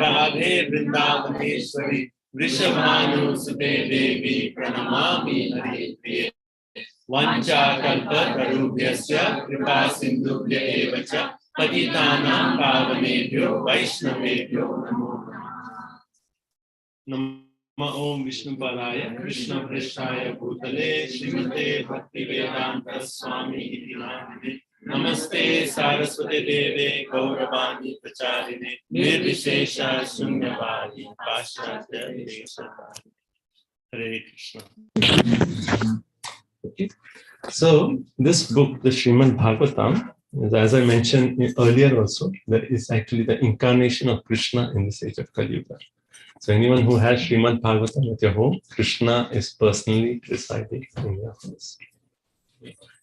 राधे वृंदावनेश्वरी वृषभानुसुते देवी प्रणमामि हरिप्रिये वाञ्छाकल्पतरुभ्यश्च कृपा सिन्धुभ्य एव च पतितानां पावनेभ्यो वैष्णवेभ्यो नमो नमः। ओम विष्णुपादाय कृष्णप्रेष्ठाय भूतले श्रीमते भक्तिवेदांत स्वामी इति नामिने नमस्ते सारस्वती देवे गौरवाणी प्रचारिणे निर्विशेष शून्यवादी पाश्चात्य देशकारिणे। Hare Krishna. Okay. So this book, the Srimad Bhagavatam, as I mentioned earlier also, that is actually the incarnation of Krishna in this age of Kali Yuga. So anyone who has Srimad Bhagavatam at your home, Krishna is personally residing in your house.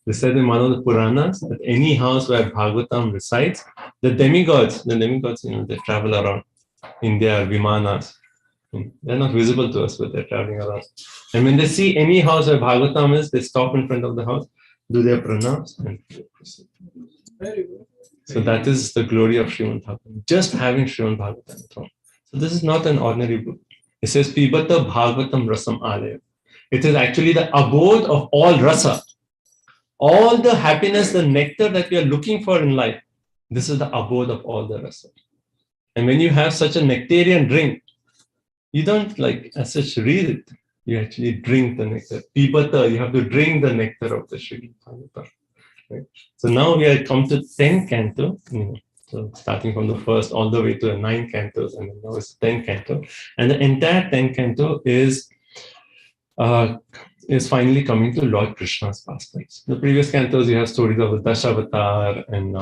They said in one of the Puranas that any house where Bhagavatam resides, the demigods, they travel around in their vimanas. They're not visible to us, but they're traveling around. And when they see any house where Bhagavatam is, they stop in front of the house, do their pranams, and proceed. So that is the glory of Srimad Bhagavatam. Just having Srimad Bhagavatam at home. So this is not an ordinary book. It says, Pibata Bhagavatam Rasam Alaya. It is actually the abode of all rasa. All the happiness, the nectar that we are looking for in life, this is the abode of all the rasa. And when you have such a nectarian drink, you don't like as such read it. You actually drink the nectar. Pibata, you have to drink the nectar of the Srimad Bhagavatam. Right? So now we have come to 10th canto. So starting from the first all the way to the 9 cantos, and now it's 10th canto. And the entire 10th canto is finally coming to Lord Krishna's pastimes. The previous cantos, you have stories of the Dashavatar and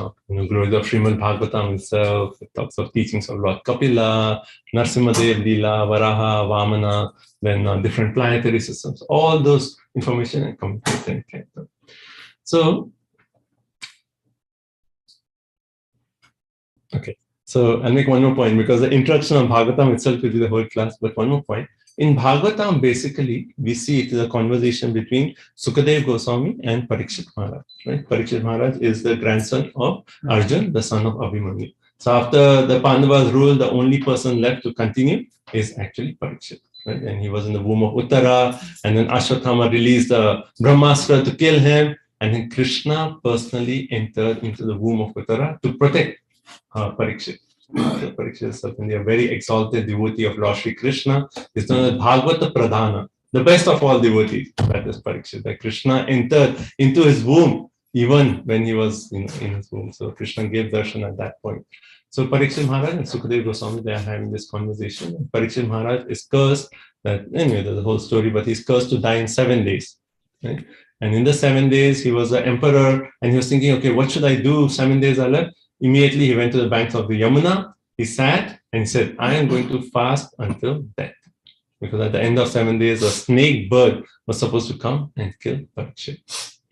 glories of Srimad Bhagavatam itself. It talks of teachings of Lord Kapila, Narsimhadev, Leela, Varaha, Vamana, then different planetary systems. All those information are coming to the 10th canto. So, okay. So I'll make one more point because the introduction on Bhagavatam itself will be the whole class, but one more point. In Bhagavatam, basically, we see it is a conversation between Sukadev Goswami and Parikshit Maharaj. Right? Parikshit Maharaj is the grandson of Arjun, the son of Abhimanyu. So after the Pandavas ruled, the only person left to continue is actually Parikshit. Right? And he was in the womb of Uttara, and then Ashwatthama released the Brahmastra to kill him, and then Krishna personally entered into the womb of Uttara to protect Parikshit. So Parikshit is certainly a very exalted devotee of Lord Shri Krishna. He's known as Bhagavata Pradhana, the best of all devotees. That is Parikshit. That Krishna entered into his womb even when he was in his womb. So Krishna gave darshan at that point. So Parikshit Maharaj and Sukadev Goswami, they are having this conversation. Parikshit Maharaj is cursed. That anyway, there's a whole story, but he's cursed to die in 7 days. Right? And in the 7 days, he was the emperor, and he was thinking, okay, what should I do? 7 days are left. Immediately, he went to the banks of the Yamuna. He sat and he said, I am going to fast until death. Because at the end of 7 days, a snake bird was supposed to come and kill Parikshit.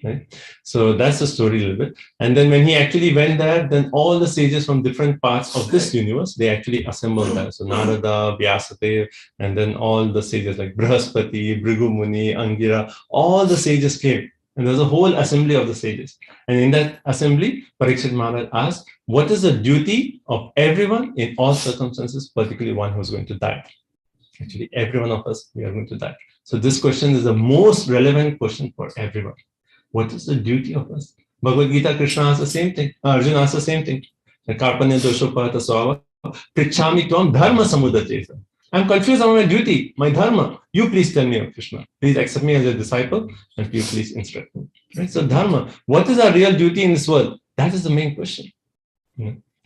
Right? So that's the story a little bit. And then when he actually went there, then all the sages from different parts of this universe, they actually assembled there. So Narada, Vyasadeva, and then all the sages like Brihaspati, Bhrigu Muni, Angira, all the sages came. And there's a whole assembly of the sages. And in that assembly, Parikshit Maharaj asked, what is the duty of everyone in all circumstances, particularly one who's going to die? Actually, every one of us, we are going to die. So this question is the most relevant question for everyone. What is the duty of us? Bhagavad Gita, Krishna asks the same thing. Arjuna asks the same thing. Karpanya dosho pahata swava, prichami tvam dharma samudachesa. I'm confused on my duty, my dharma. You please tell me, of Krishna. Please accept me as a disciple and you please instruct me. Right? So dharma, what is our real duty in this world? That is the main question.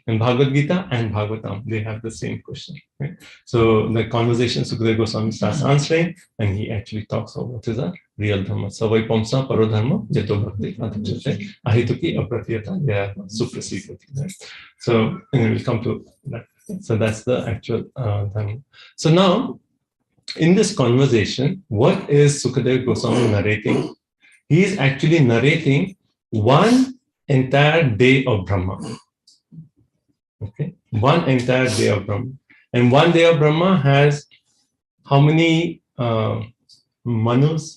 And Bhagavad Gita and Bhagavatam, they have the same question. Right? So the conversation Sukadeva Goswami starts answering, and he actually talks about what is a real dharma. Savai pamsa paro dharma, jato bhakti adhijate, ahituki apratiyata, yeah, suprasidati. Right? So we'll come to that. So that's the actual dharma. So now, in this conversation, what is Sukadeva Goswami narrating? He is actually narrating one entire day of Brahma. Okay, one entire day of Brahma. And one day of Brahma has how many manus?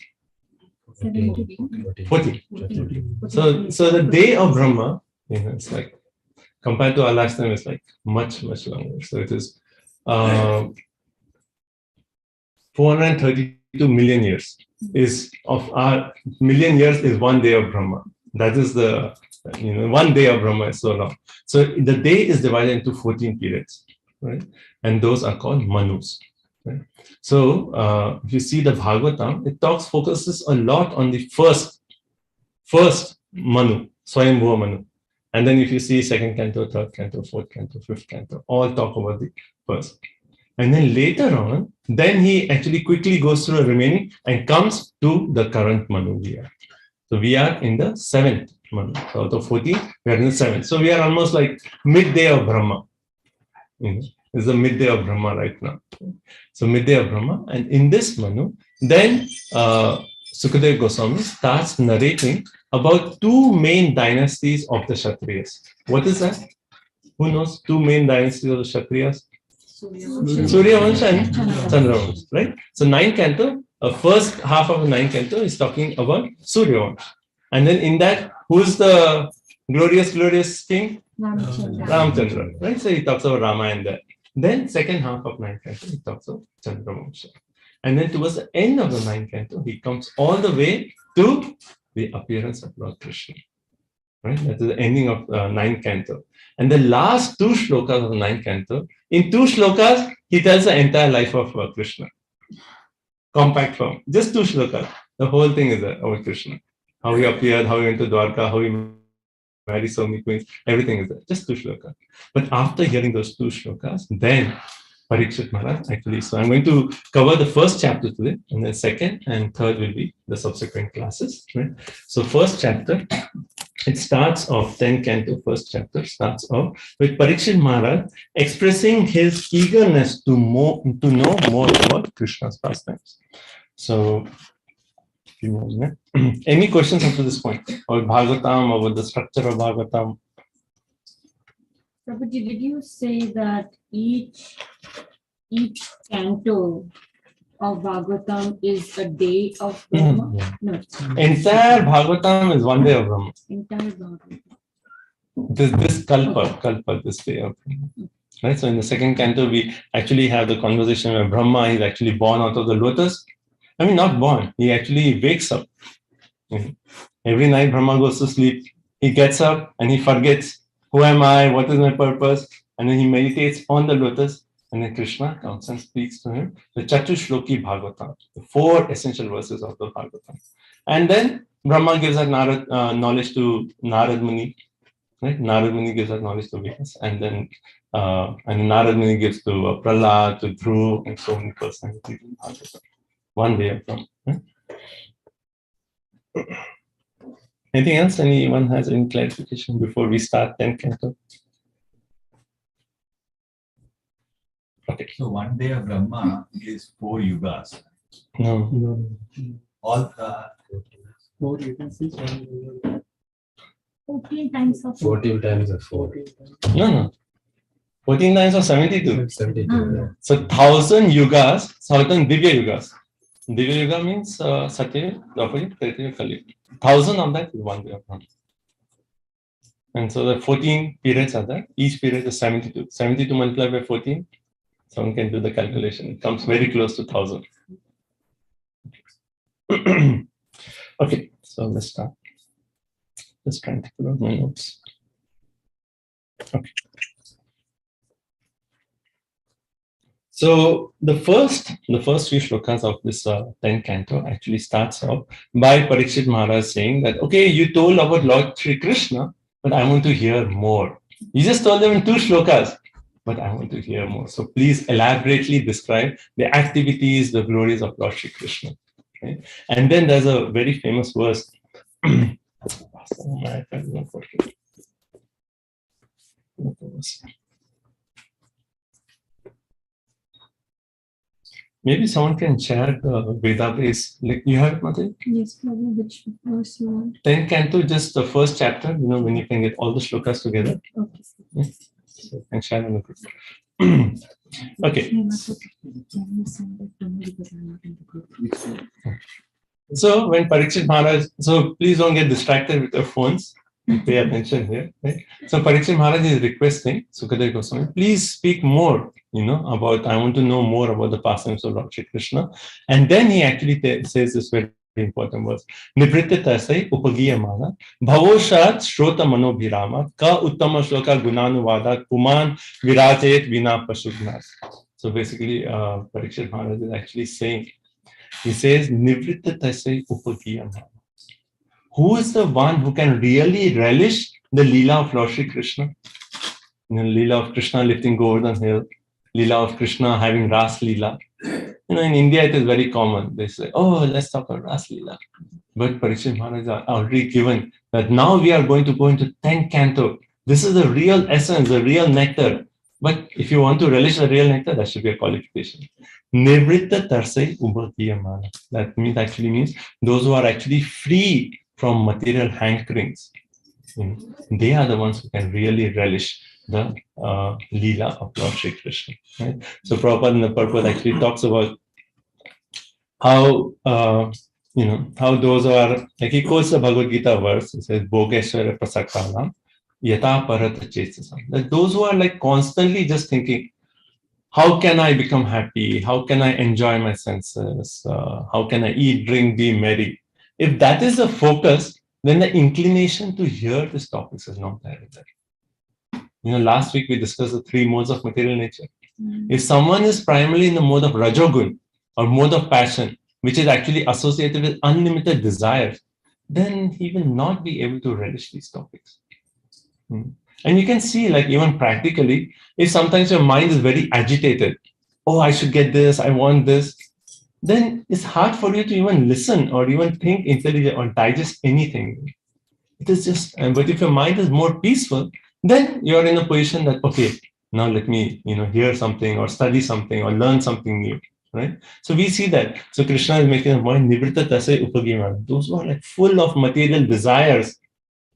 40. So the day of Brahma, it's like, compared to our lifetime, it's like much, much longer. So it is 432 million years is of our million years is 1 day of Brahma. That is the 1 day of Brahma is so long. So the day is divided into 14 periods, right? And those are called manus. Right? So if you see the Bhagavatam, it focuses a lot on the first Manu, Swayambhuva Manu. And then if you see second canto, third canto, fourth canto, fifth canto, all talk about the first. And then later on, then he actually quickly goes through the remaining and comes to the current Manu we are. So we are in the seventh Manu. So out of 14, we are in the seventh. So we are almost like midday of Brahma. It's the midday of Brahma right now. So midday of Brahma. And in this Manu, then Sukadeva Goswami starts narrating about two main dynasties of the Kshatriyas. What is that? Who knows? Two main dynasties of the Kshatriyas? Surya Vansha and Chandra Vansha, right? So ninth canto, first half of the ninth canto is talking about Surya Vansha. And then in that, who's the glorious king? Ramchandra, right? So he talks about Rama and that. Then second half of ninth canto, he talks about Chandra Vansha. And then towards the end of the ninth canto, he comes all the way to the appearance of Lord Krishna. Right? That is the ending of ninth canto. And the last two shlokas of the ninth canto, in two shlokas, he tells the entire life of Krishna. Compact form. Just two shlokas. The whole thing is about Krishna. How he appeared, how he went to Dwarka, how he married so many queens, everything is there. Just two shlokas. But after hearing those two shlokas, then Parikshit Maharaj actually. So I'm going to cover the first chapter today, and then second and third will be the subsequent classes. Right? So first chapter, it starts off, 10th canto, first chapter starts off with Parikshit Maharaj expressing his eagerness to know more about Krishna's pastimes. So, any questions up to this point about Bhagavatam, about the structure of Bhagavatam? Prabhuji, did you say that each canto of Bhagavatam is a day of Brahma? No. Entire Bhagavatam is 1 day of Brahma. Entire Bhagavatam. This Kalpa, this day of Brahma. Right? So in the second canto, we actually have the conversation where Brahma is actually born out of the lotus. I mean, not born. He actually wakes up. Every night Brahma goes to sleep. He gets up and he forgets, who am I? What is my purpose? And then he meditates on the lotus. And then Krishna comes and speaks to him. The Chatushloki Bhagavatam, the 4 essential verses of the Bhagavatam. And then Brahma gives that knowledge to Narad Muni. Right? Narad Muni gives that knowledge to Vyas. And then Narad Muni gives to Prahlad, to Dhruv, and so many personalities in Bhagavatam. 1 day of Brahma. Right? Anything else? Anyone has any clarification before we start 10th canto? Okay. So 1 day of Brahma is 4 yugas. No. All 4 you can see 14 times of 14 times of 4. No. 14 times of 72. 72. So 1000 yugas, 1000 Divya yugas. Divya yuga means Satya, Dwapara, Treta, Kali. 1000 of that is 1 day of Brahma. And so the 14 periods are there. Each period is 72. 72 multiplied by 14. Someone can do the calculation. It comes very close to 1000. Okay, so let's start. Just trying to put out my notes. Okay. So the first few shlokas of this 10th canto actually starts off by Parikshit Maharaj saying that, okay, you told about Lord Sri Krishna, but I want to hear more. You just told them in 2 shlokas, but I want to hear more. So please elaborately describe the activities, the glories of Lord Sri Krishna. Okay? And then there's a very famous verse. Maybe someone can share the Veda base. Like you have it, Mate? Yes, probably which verse you want. 10th canto, just the first chapter, when you can get all the shlokas together. Okay. Yeah. So, and share on the group. Okay. So when Parikshit Maharaj, so please don't get distracted with your phones. Pay attention here. Right? So Parikshit Maharaj is requesting Sukadeva Goswami, please speak more, about, I want to know more about the pastimes of Lord Shri Krishna. And then he actually says this very important verse. Nivritta tasai upagiyamana bhavoshat shrota manobhirama ka uttama shloka gunanuvada kuman virajayet vina pashugnas. So basically, Parikshit Maharaj is actually saying, he says, Nivritta tasai upagiyamana. Who is the one who can really relish the Leela of Lord Shri Krishna? Leela of Krishna lifting Govardhan hill, Leela of Krishna having Ras Leela. In India it is very common. They say, oh, let's talk about Ras Leela. But Parikshit Maharaj are already given that now we are going to go into 10th canto. This is the real essence, the real nectar. But if you want to relish the real nectar, that should be a qualification. Nivritta tarsai ubhakiyamana. That actually means those who are actually free from material hankerings. They are the ones who can really relish the Leela of Lord Shri Krishna. Right? So Prabhupada in the purport actually talks about how, how those who are, like he quotes the Bhagavad Gita verse, it says, Bhogeshwara Prasaktanam, Yata Parata Chesasam. That those who are like constantly just thinking, how can I become happy? How can I enjoy my senses? How can I eat, drink, be merry? If that is the focus, then the inclination to hear these topics is not there. Last week we discussed the 3 modes of material nature. If someone is primarily in the mode of Rajogun or mode of passion, which is actually associated with unlimited desires, then he will not be able to relish these topics. And you can see, like even practically, if sometimes your mind is very agitated, oh, I should get this, I want this, then it's hard for you to even listen or even think intelligently or digest anything. It is just, but if your mind is more peaceful, then you're in a position that, okay, now let me, hear something or study something or learn something new, right? So we see that. So Krishna is making a point, Nivritta tasai upagiyamana. Those who are like full of material desires,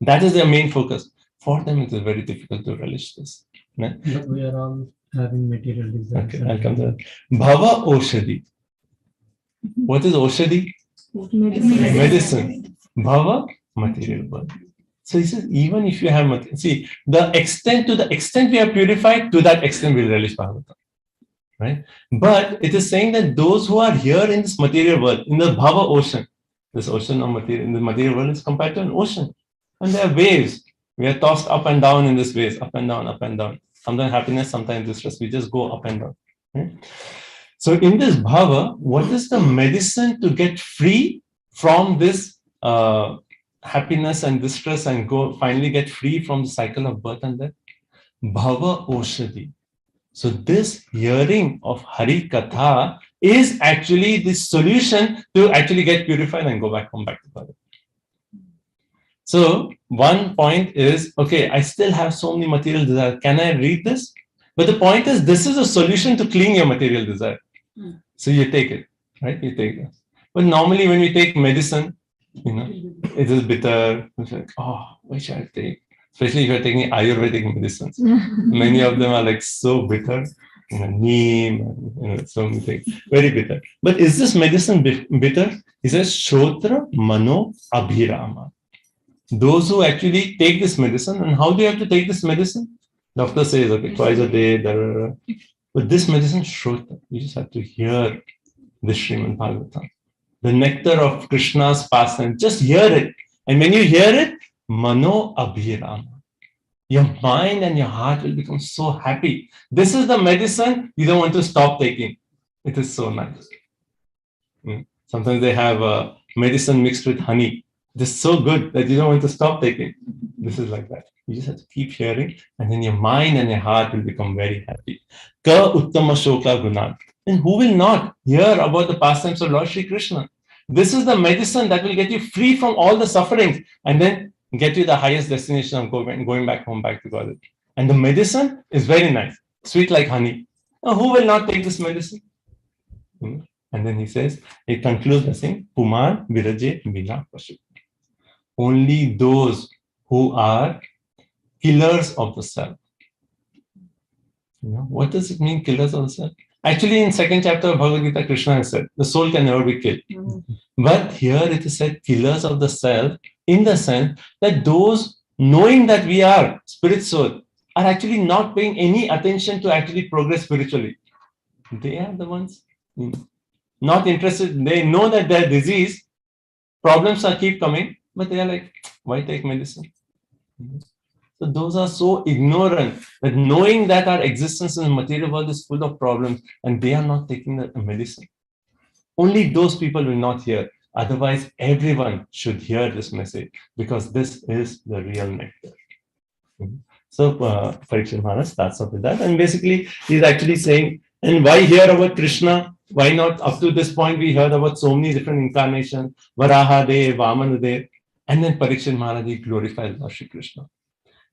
that is their main focus. For them, it is very difficult to relish this. Right? But we are all having material desires. Okay, I'll come to that. Bhava Oshadi. What is Oshadi? Medicine. Bhava, material birth. So he says, even if you have material, see, to the extent we are purified, to that extent we'll relish Bhagavatam. Right? But it is saying that those who are here in this material world, in the Bhava ocean, this ocean of material, in the material world is compared to an ocean. And there are waves. We are tossed up and down in this waves, up and down, up and down. Sometimes happiness, sometimes distress. We just go up and down. Right? So in this bhava, what is the medicine to get free from this happiness and distress and finally get free from the cycle of birth and death? Bhava Oshadi. So this hearing of Hari Katha is actually the solution to actually get purified and go back home, back to Bhava. So one point is, okay, I still have so many material desires. Can I read this? But the point is, this is a solution to clean your material desire. So you take it, right? You take it. But normally when we take medicine, it is bitter. It's like, oh, what should I take? Especially if you're taking Ayurvedic medicines. Many of them are like so bitter. Neem, so many things. Very bitter. But is this medicine bitter? He says, Shotra Mano Abhirama. Those who actually take this medicine, and how do you have to take this medicine? Doctor says, okay, twice a day. But this medicine, Shrotra, you just have to hear the Srimad Bhagavatam. The nectar of Krishna's pastime, just hear it. And when you hear it, Mano Abhirama. Your mind and your heart will become so happy. This is the medicine you don't want to stop taking. It is so nice. Sometimes they have medicine mixed with honey. It is so good that you don't want to stop taking. This is like that. You just have to keep hearing, and then your mind and your heart will become very happy. Ka uttama shoka gunan. And who will not hear about the pastimes of Lord Shri Krishna? This is the medicine that will get you free from all the sufferings and then get you the highest destination of going back home, back to God. And the medicine is very nice, sweet like honey. Now, who will not take this medicine? And then he says, he concludes by saying, Puman viraje vina pashu. Only those who are killers of the self. What does it mean, killers of the self? Actually, in 2nd chapter of Bhagavad Gita, Krishna has said, the soul can never be killed. But here it is said, killers of the self, in the sense that those knowing that we are spirit soul, are actually not paying any attention to actually progress spiritually. They are the ones not interested. They know that their disease, problems are keep coming, but they are like, why take medicine? So those are so ignorant that knowing that our existence in the material world is full of problems and they are not taking the medicine. Only those people will not hear. Otherwise, everyone should hear this message because this is the real nectar. So Parikshit Maharaj starts off with that. And basically, he's actually saying, and why hear about Krishna? Why not? Up to this point, we heard about so many different incarnations, Varaha Dev, Vamana Dev. And then Parikshit Maharaj, he glorifies Lord Shri Krishna.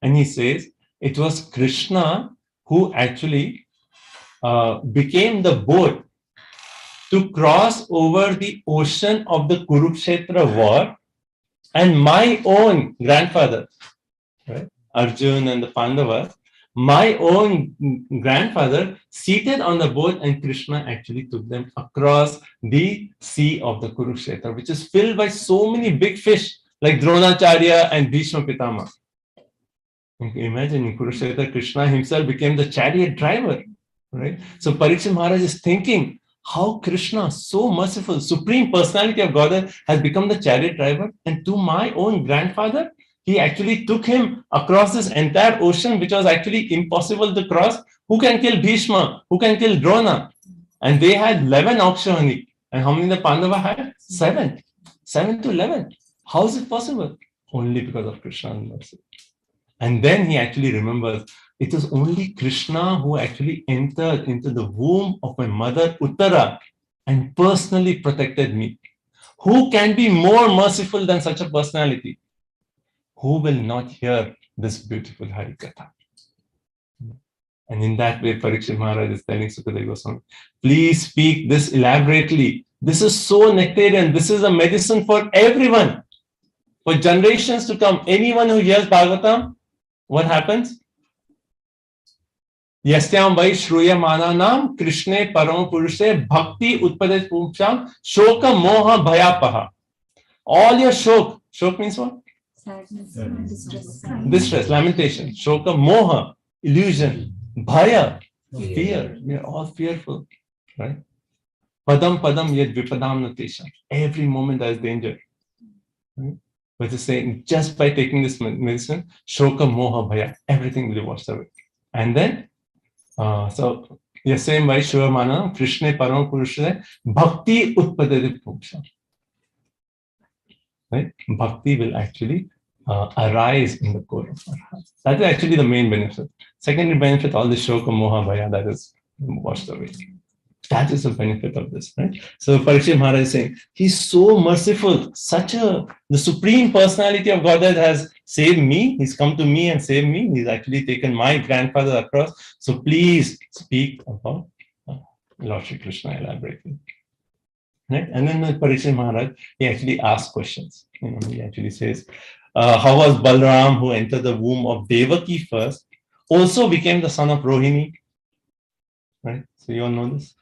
And he says, it was Krishna who actually became the boat to cross over the ocean of the Kurukshetra war. And my own grandfather, right, Arjun and the Pandavas, my own grandfather seated on the boat, and Krishna actually took them across the sea of the Kurukshetra, which is filled by so many big fish like Dronacharya and Bhishma Pitama. Imagine in Kurukshetra, Krishna himself became the chariot driver, right? So Parikshit Maharaj is thinking how Krishna, so merciful, supreme personality of Godhead, has become the chariot driver. And to my own grandfather, he actually took him across this entire ocean, which was actually impossible to cross. Who can kill Bhishma? Who can kill Drona? And they had 11 Akshauhini. And how many the Pandava had? 7. 7 to 11. How is it possible? Only because of Krishna's mercy. And then he actually remembers, it is only Krishna who actually entered into the womb of my mother Uttara and personally protected me. Who can be more merciful than such a personality? Who will not hear this beautiful Harikatha? And in that way, Parikshit Maharaj is telling Sukadeva Goswami, please speak this elaborately. This is so nectarian. This is a medicine for everyone. For generations to come, anyone who hears Bhagavatam, what happens? Yastyam vai shruyamananam Krishne param purushe bhakti utpadet pumsham shoka moha bhayapaha. All your shok means what? Sadness, Distress, lamentation. Shoka moha, illusion. Bhaya, fear. We are all fearful, right? Padam padam yad vipadam natesha. Every moment there is danger. Right? But it's saying, just by taking this medicine, shoka moha bhaya, everything will be washed away. And then, so yasem vai shivamana Krishna param purusha bhakti utpadati puksha. Right? Bhakti will actually arise in the core of our hearts. That is actually the main benefit. Secondary benefit, all the shoka moha bhaya, that is washed away. That is the benefit of this, right? So Parikshit Maharaj is saying, he's so merciful. The supreme personality of Godhead has saved me. He's come to me and saved me. He's actually taken my grandfather across. So please speak about Lord Shri Krishna elaborately. Right? And then Parikshit Maharaj, he actually asks questions. He actually says, how was Balram, who entered the womb of Devaki first, also became the son of Rohini? Right? So you all know this.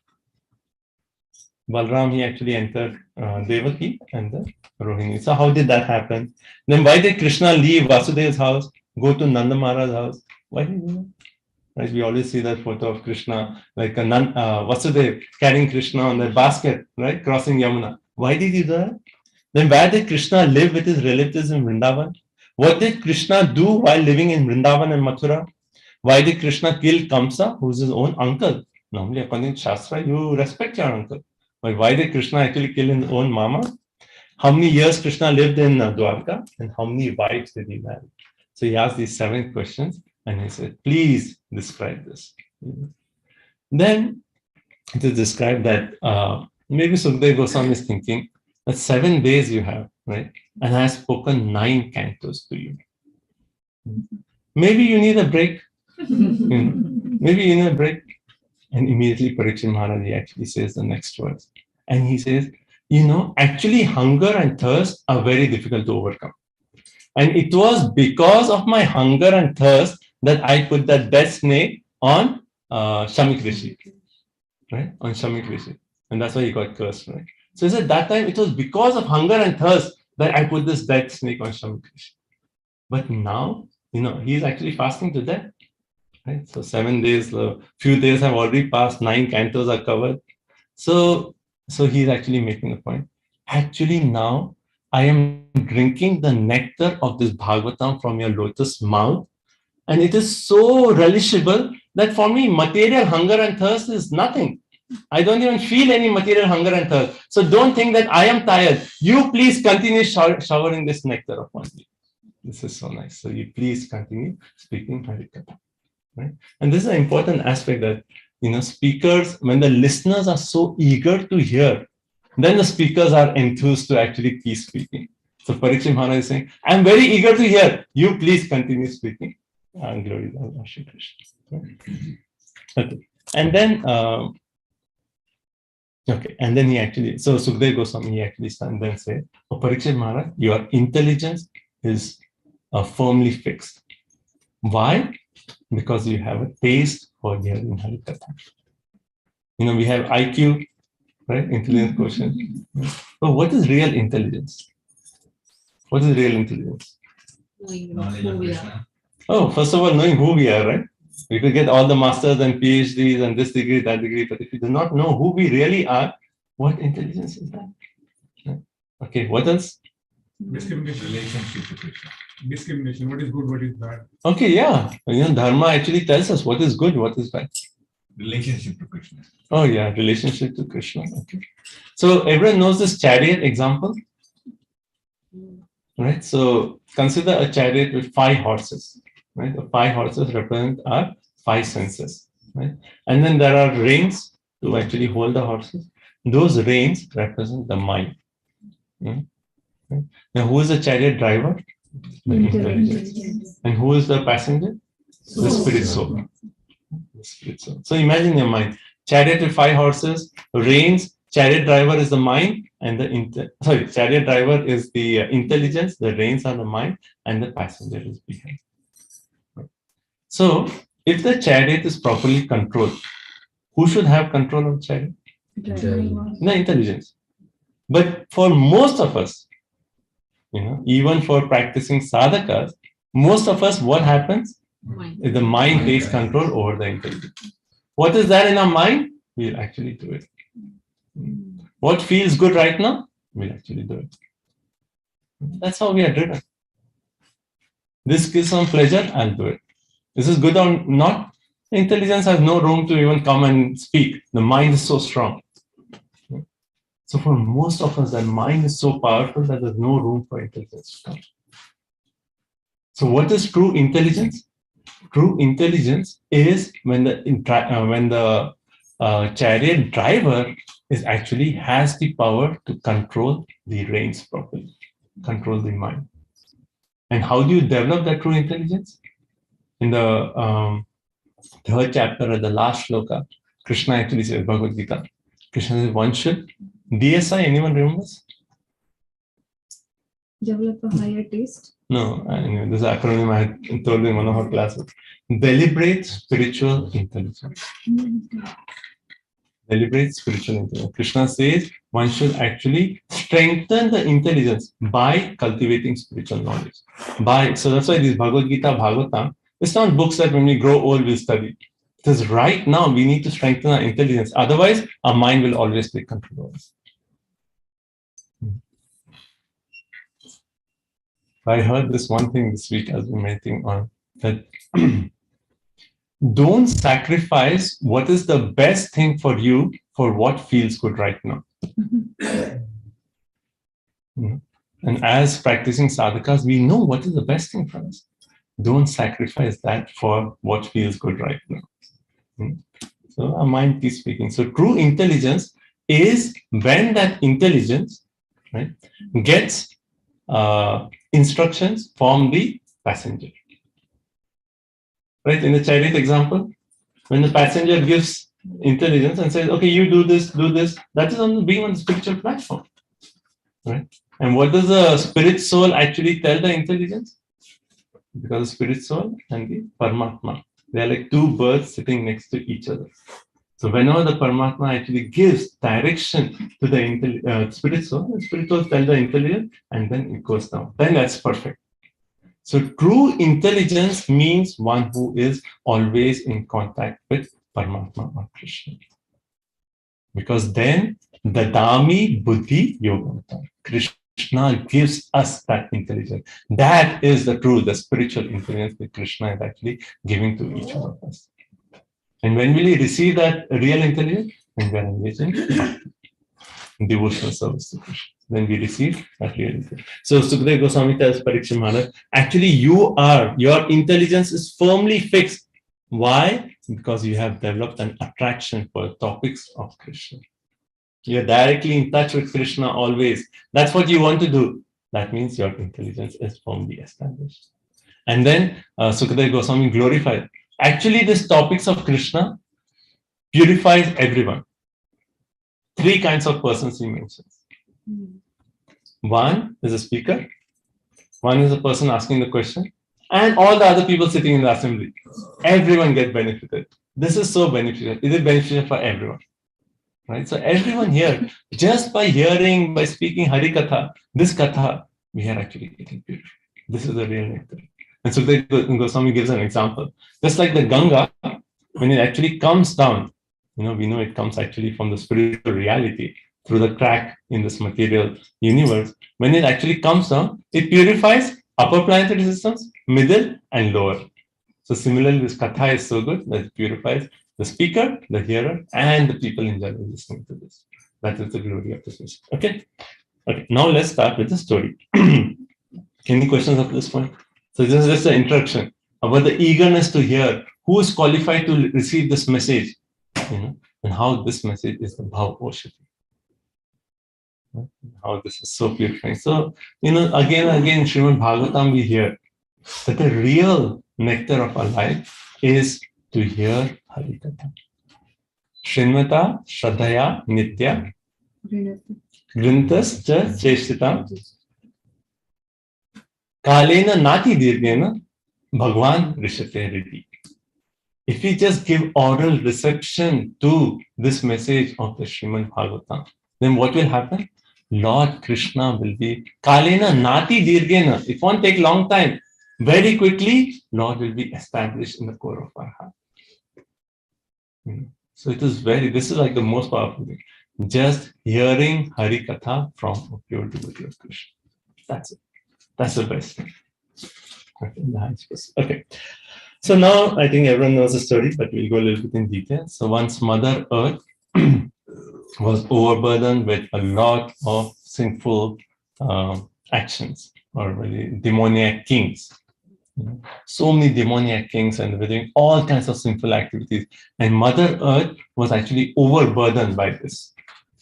Balram, he actually entered Devaki and the Rohini. So how did that happen? Then why did Krishna leave Vasudev's house, go to Nanda Maharaj's house? Why did he do that? Right? We always see that photo of Krishna, like Vasudev carrying Krishna on their basket, right? Crossing Yamuna. Why did he do that? Then where did Krishna live with his relatives in Vrindavan? What did Krishna do while living in Vrindavan and Mathura? Why did Krishna kill Kamsa, who's his own uncle? Normally, according to Shastra, you respect your uncle. But why did Krishna actually kill his own mama? How many years Krishna lived in Dwarka? And how many wives did he marry? So he asked these 7 questions and he said, please describe this. Then it is described that maybe Sukadeva Goswami is thinking that 7 days you have, right? And I have spoken 9 cantos to you. Maybe you need a break. Maybe you need a break. And immediately Parikshit Maharaj actually says the next words. And he says, actually hunger and thirst are very difficult to overcome. And it was because of my hunger and thirst that I put that dead snake on Shamik Rishi. Right? On Shamik Rishi. And that's why he got cursed, right? So he said that time it was because of hunger and thirst that I put this dead snake on Shamik Rishi. But now, he's actually fasting to death. Right? So 7 days, a few days have already passed, 9 cantos are covered. So he's actually making the point. Actually, now I am drinking the nectar of this Bhagavatam from your lotus mouth, and it is so relishable that for me, material hunger and thirst is nothing. I don't even feel any material hunger and thirst. So don't think that I am tired. You please continue showering this nectar upon me. This is so nice. So you please continue speaking Harikatha. Right? And this is an important aspect that speakers, when the listeners are so eager to hear, then the speakers are enthused to actually keep speaking. So Parikshit Maharaj is saying, I'm very eager to hear. You please continue speaking. Glory to Allah, Shri Krishna. Okay. And then he actually, so Sukdev Goswami, he actually stand then say, oh, Parikshit Maharaj, your intelligence is firmly fixed. Why? Because you have a taste for hearing Harikatha. We have IQ, right? Intelligence quotient. But what is real intelligence? What is real intelligence? Knowledge of Krishna. Oh, first of all, knowing who we are, right? We could get all the masters and PhDs and this degree, that degree, but if you do not know who we really are, what intelligence is that? Okay, what else? Discrimination. Relationship to Krishna. Discrimination. What is good, what is bad? Okay, yeah. Dharma actually tells us what is good, what is bad. Relationship to Krishna. Oh, yeah, relationship to Krishna. Okay. So everyone knows this chariot example, right? So consider a chariot with 5 horses, right? The 5 horses represent our 5 senses, right? And then there are reins to actually hold the horses. Those reins represent the mind. Right? Now, who is the chariot driver? The intelligence. And who is the passenger? The spirit soul. The spirit soul. So imagine your mind. Chariot with 5 horses, reins, chariot driver is the mind, and chariot driver is the intelligence, the reins are the mind, and the passenger is behind. So if the chariot is properly controlled, who should have control of the chariot? The intelligence. But for most of us, even for practicing sadhakas, most of us, what happens? Is the mind takes control over the intelligence. What is there in our mind? We'll actually do it. What feels good right now? We'll actually do it. That's how we are driven. This gives some pleasure, I'll do it. This is good or not? Intelligence has no room to even come and speak. The mind is so strong. So for most of us, the mind is so powerful that there's no room for intelligence to come. So what is true intelligence? True intelligence is when the chariot driver actually has the power to control the reins properly, control the mind. And how do you develop that true intelligence? In the 3rd chapter at the last shloka, Krishna actually says, Bhagavad Gita, Krishna says, one should, DSI, anyone remembers? Develop a higher taste. No, anyway, this acronym I had told in one of our classes. Deliberate spiritual intelligence. Deliberate spiritual intelligence. Krishna says one should actually strengthen the intelligence by cultivating spiritual knowledge. So that's why this Bhagavad Gita, Bhagavatam, it's not books that when we grow old we'll study. It is right now we need to strengthen our intelligence. Otherwise, our mind will always take control of us. I heard this one thing this week as we meditating on that. Don't sacrifice what is the best thing for you for what feels good right now. And as practicing sadhakas, we know what is the best thing for us. Don't sacrifice that for what feels good right now. So our mind keeps speaking. So true intelligence is when that intelligence, right, gets instructions from the passenger. Right, in the chariot example, when the passenger gives intelligence and says, okay, you do this, that is being on the spiritual platform. Right? And what does the spirit soul actually tell the intelligence? Because the spirit soul and the Paramatma, they are like 2 birds sitting next to each other. So whenever the Paramatma actually gives direction to the spirit soul, the spirit soul tells the intelligence and then it goes down. Then that's perfect. So true intelligence means one who is always in contact with Paramatma or Krishna. Because then the Dami Buddhi Yogamata, Krishna gives us that intelligence. That is the true, the spiritual intelligence that Krishna is actually giving to each one of us. And when will we receive that real intelligence? When we are engaging in devotional service to Krishna. Then we receive that real intelligence. So Sukadeva Goswami tells Parikshit Maharaj, actually your intelligence is firmly fixed. Why? Because you have developed an attraction for topics of Krishna. You're directly in touch with Krishna always. That's what you want to do. That means your intelligence is firmly established. And then Sukadeva Goswami glorified. Actually, these topics of Krishna purifies everyone. 3 kinds of persons he mentions. One is a speaker. One is a person asking the question. And all the other people sitting in the assembly. Everyone gets benefited. This is so beneficial. Is it beneficial for everyone? Right? So everyone here, just by hearing, by speaking Hari Katha, this Katha, we are actually getting purified. This is the real nectar. And so Goswami gives an example. Just like the Ganga, when it actually comes down, we know it comes actually from the spiritual reality through the crack in this material universe. When it actually comes down, it purifies upper planetary systems, middle, and lower. So similarly, this Katha is so good that it purifies the speaker, the hearer, and the people in general listening to this. That is the glory of this mission. Okay. Now let's start with the story. Any questions up to this point? So this is just an introduction about the eagerness to hear who is qualified to receive this message, and how this message is the Bhav worship. How this is so purifying. So, again and again, Srimad Bhagavatam, we hear that the real nectar of our life is to hear Hari Katha. Srimata Shraddhaya Nitya Grintas Cha Cheshtita Kalena Nati Dirgena Bhagwan Rishate Riddhi. If we just give oral reception to this message of the Srimad Bhagavatam, then what will happen? Lord Krishna will be Kalena Nati Dirgena. It won't take long time. Very quickly, Lord will be established in the core of our heart. So this is like the most powerful thing. Just hearing Hari Katha from a pure devotee of Krishna. That's it. That's the best thing. Okay. So now I think everyone knows the story, but we'll go a little bit in detail. So once Mother Earth was overburdened with a lot of sinful actions, or really demoniac kings. So many demoniac kings, and they were doing all kinds of sinful activities. And Mother Earth was actually overburdened by this.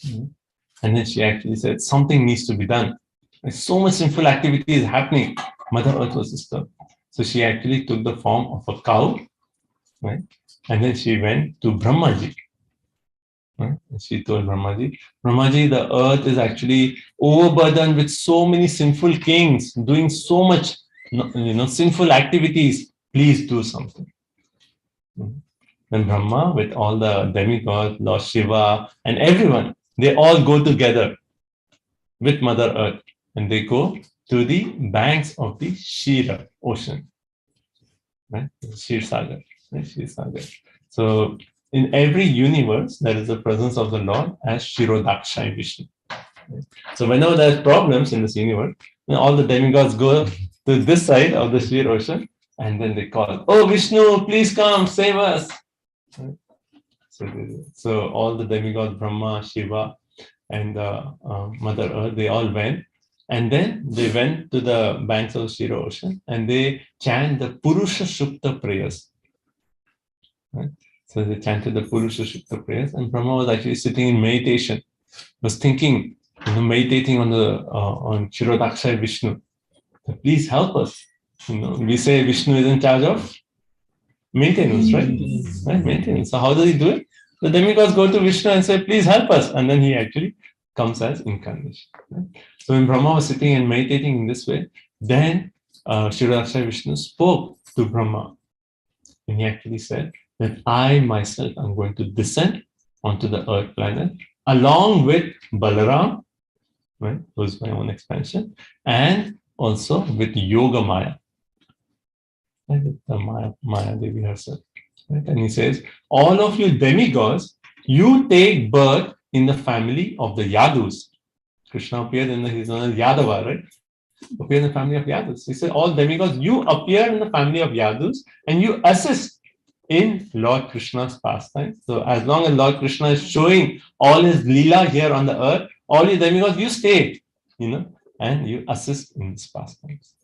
And then she actually said, something needs to be done. Like, so much sinful activity is happening. Mother Earth was disturbed. So she actually took the form of a cow, right? And then she went to Brahmaji. Right? And she told Brahmaji, the earth is actually overburdened with so many sinful kings doing so much sinful activities. Please do something. Then Brahma, with all the demigods, Lord Shiva, and everyone, they all go together with Mother Earth, and they go to the banks of the Shira ocean, right? Shir Sagar, right? Shir Sagar. So in every universe, there is the presence of the Lord as Shirodaksha Vishnu. Right? So whenever there's problems in this universe, all the demigods go to this side of the Shir ocean, and then they call, "Oh Vishnu, please come save us." Right? So all the demigods, Brahma, Shiva, and Mother Earth, they all went. And then they went to the banks of the Shira ocean, and they chant the Purusha Shukta prayers. Right? So they chanted the Purusha Shukta prayers, and Brahma was actually sitting in meditation, was thinking, meditating on Shirodaksha Vishnu. Please help us. We say Vishnu is in charge of maintenance, right? Maintenance. So how does he do it? The demigods go to Vishnu and say, "Please help us," and then he actually comes as incarnation. Right? So when Brahma was sitting and meditating in this way, then Shirodaksha Vishnu spoke to Brahma, and he actually said that I myself am going to descend onto the earth planet along with Balaram, right, who is my own expansion, and also with Yoga Maya. right, with the Maya Devi herself. Right? And he says, all of you demigods, you take birth in the family of the Yadus. Krishna appeared he's known as Yadava, right? Appeared in the family of Yadus. He said, all demigods, you appear in the family of Yadus and you assist in Lord Krishna's pastimes. So as long as Lord Krishna is showing all his Leela here on the earth, all you demigods, you stay, and you assist in his pastimes.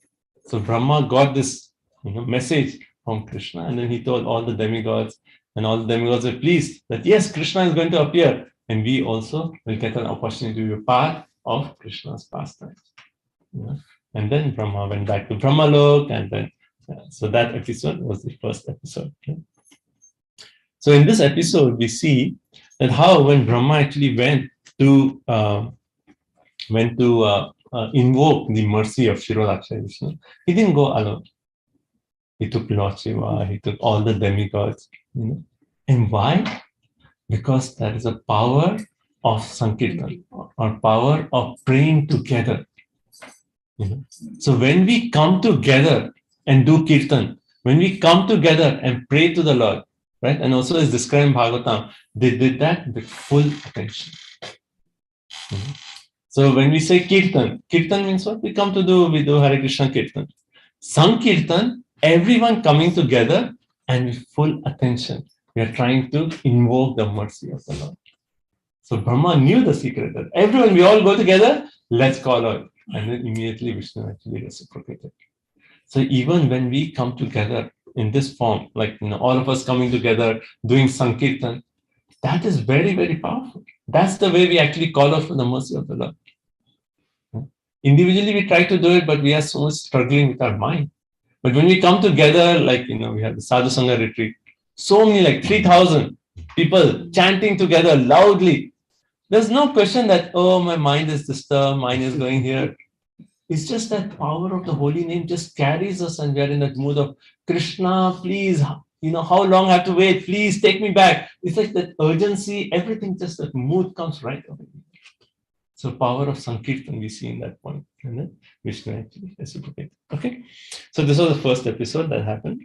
So Brahma got this message from Krishna, and then he told all the demigods, and all the demigods were pleased that yes, Krishna is going to appear, and we also will get an opportunity to be part of Krishna's pastimes. And then Brahma went back to Brahmalok, and then so that episode was the first episode. Okay? So in this episode, we see that how when Brahma actually went to invoke the mercy of Shirodaksha Vishnu, he didn't go alone. He took Lord Shiva, he took all the demigods. And why? Because there is a power of Sankirtan, or power of praying together. So when we come together and do Kirtan, when we come together and pray to the Lord, right? And also as described in Bhagavatam, they did that with full attention. So when we say Kirtan, Kirtan means what? We come to we do Hare Krishna Kirtan. Sankirtan, everyone coming together and with full attention. We are trying to invoke the mercy of the Lord. So Brahma knew the secret that everyone, we all go together, let's call out. And then immediately Vishnu actually reciprocated. So even when we come together in this form, like all of us coming together, doing Sankirtan, that is very, very powerful. That's the way we actually call out for the mercy of the Lord. Individually, we try to do it, but we are so much struggling with our mind. But when we come together, like, we have the Sadhu Sangha retreat, so many, like 3,000 people chanting together loudly. There's no question that, oh, my mind is disturbed, mind is going here. It's just that power of the holy name just carries us, and we are in that mood of Krishna, please, how long I have to wait? Please take me back. It's like that urgency, everything, just that mood comes right away. So power of Sankirtan we see in that point. And then Vishnu actually reciprocated. Okay. So this was the first episode that happened.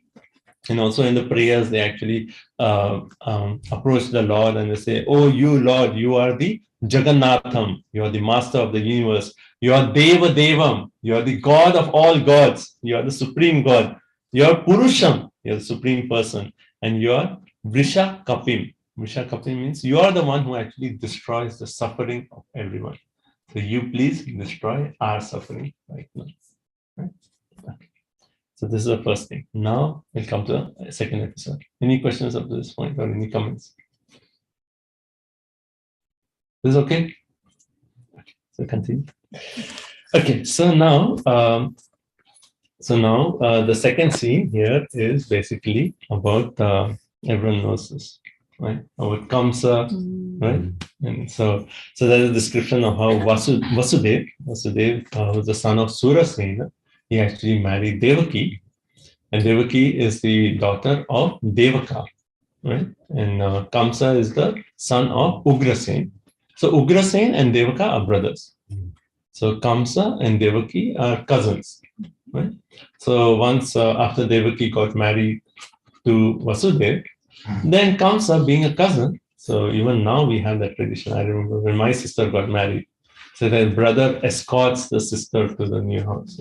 And also in the prayers, they actually approach the Lord and they say, oh, you Lord, you are the Jagannatham. You are the master of the universe. You are Deva Devam. You are the God of all gods. You are the supreme God. You are Purusham. You are the supreme person. And you are Vrisha Kapim. Vrisha Kapim means you are the one who actually destroys the suffering of everyone. So you please destroy our suffering right now. Right? Okay. So this is the first thing. Now we'll come to the second episode. Any questions up to this point or any comments? This is okay? Okay. So continue. Okay, so now the second scene here is basically about everyone knows this, right? About Kamsa, right? And so there's a description of how Vasudev was the son of Surasena. He actually married Devaki, and Devaki is the daughter of Devaka, right? And Kamsa is the son of Ugrasen. So Ugrasen and Devaka are brothers. So Kamsa and Devaki are cousins, right? So once after Devaki got married to Vasudev, then Kamsa being a cousin, so even now we have that tradition. I remember when my sister got married, so the brother escorts the sister to the new house,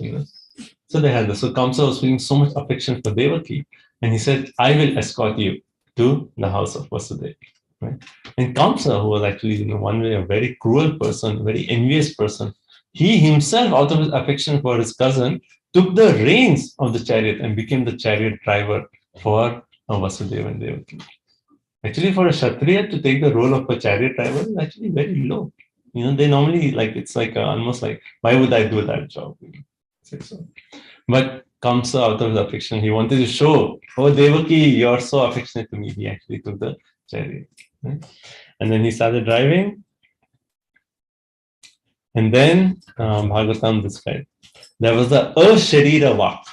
So they had this. So Kamsa was feeling so much affection for Devaki, and he said, I will escort you to the house of Vasudev, right? And Kamsa, who was actually in one way a very cruel person, very envious person, he himself, out of his affection for his cousin, took the reins of the chariot and became the chariot driver for Vasudeva and Devaki. Actually, for a Kshatriya to take the role of a chariot driver is actually very low. They normally, it's like almost like, why would I do that job? So. But Kamsa, out of his affection, he wanted to show, oh, Devaki, you're so affectionate to me. He actually took the chariot. Right? And then he started driving. And then Bhagavatam described, there was the Asharira Vak.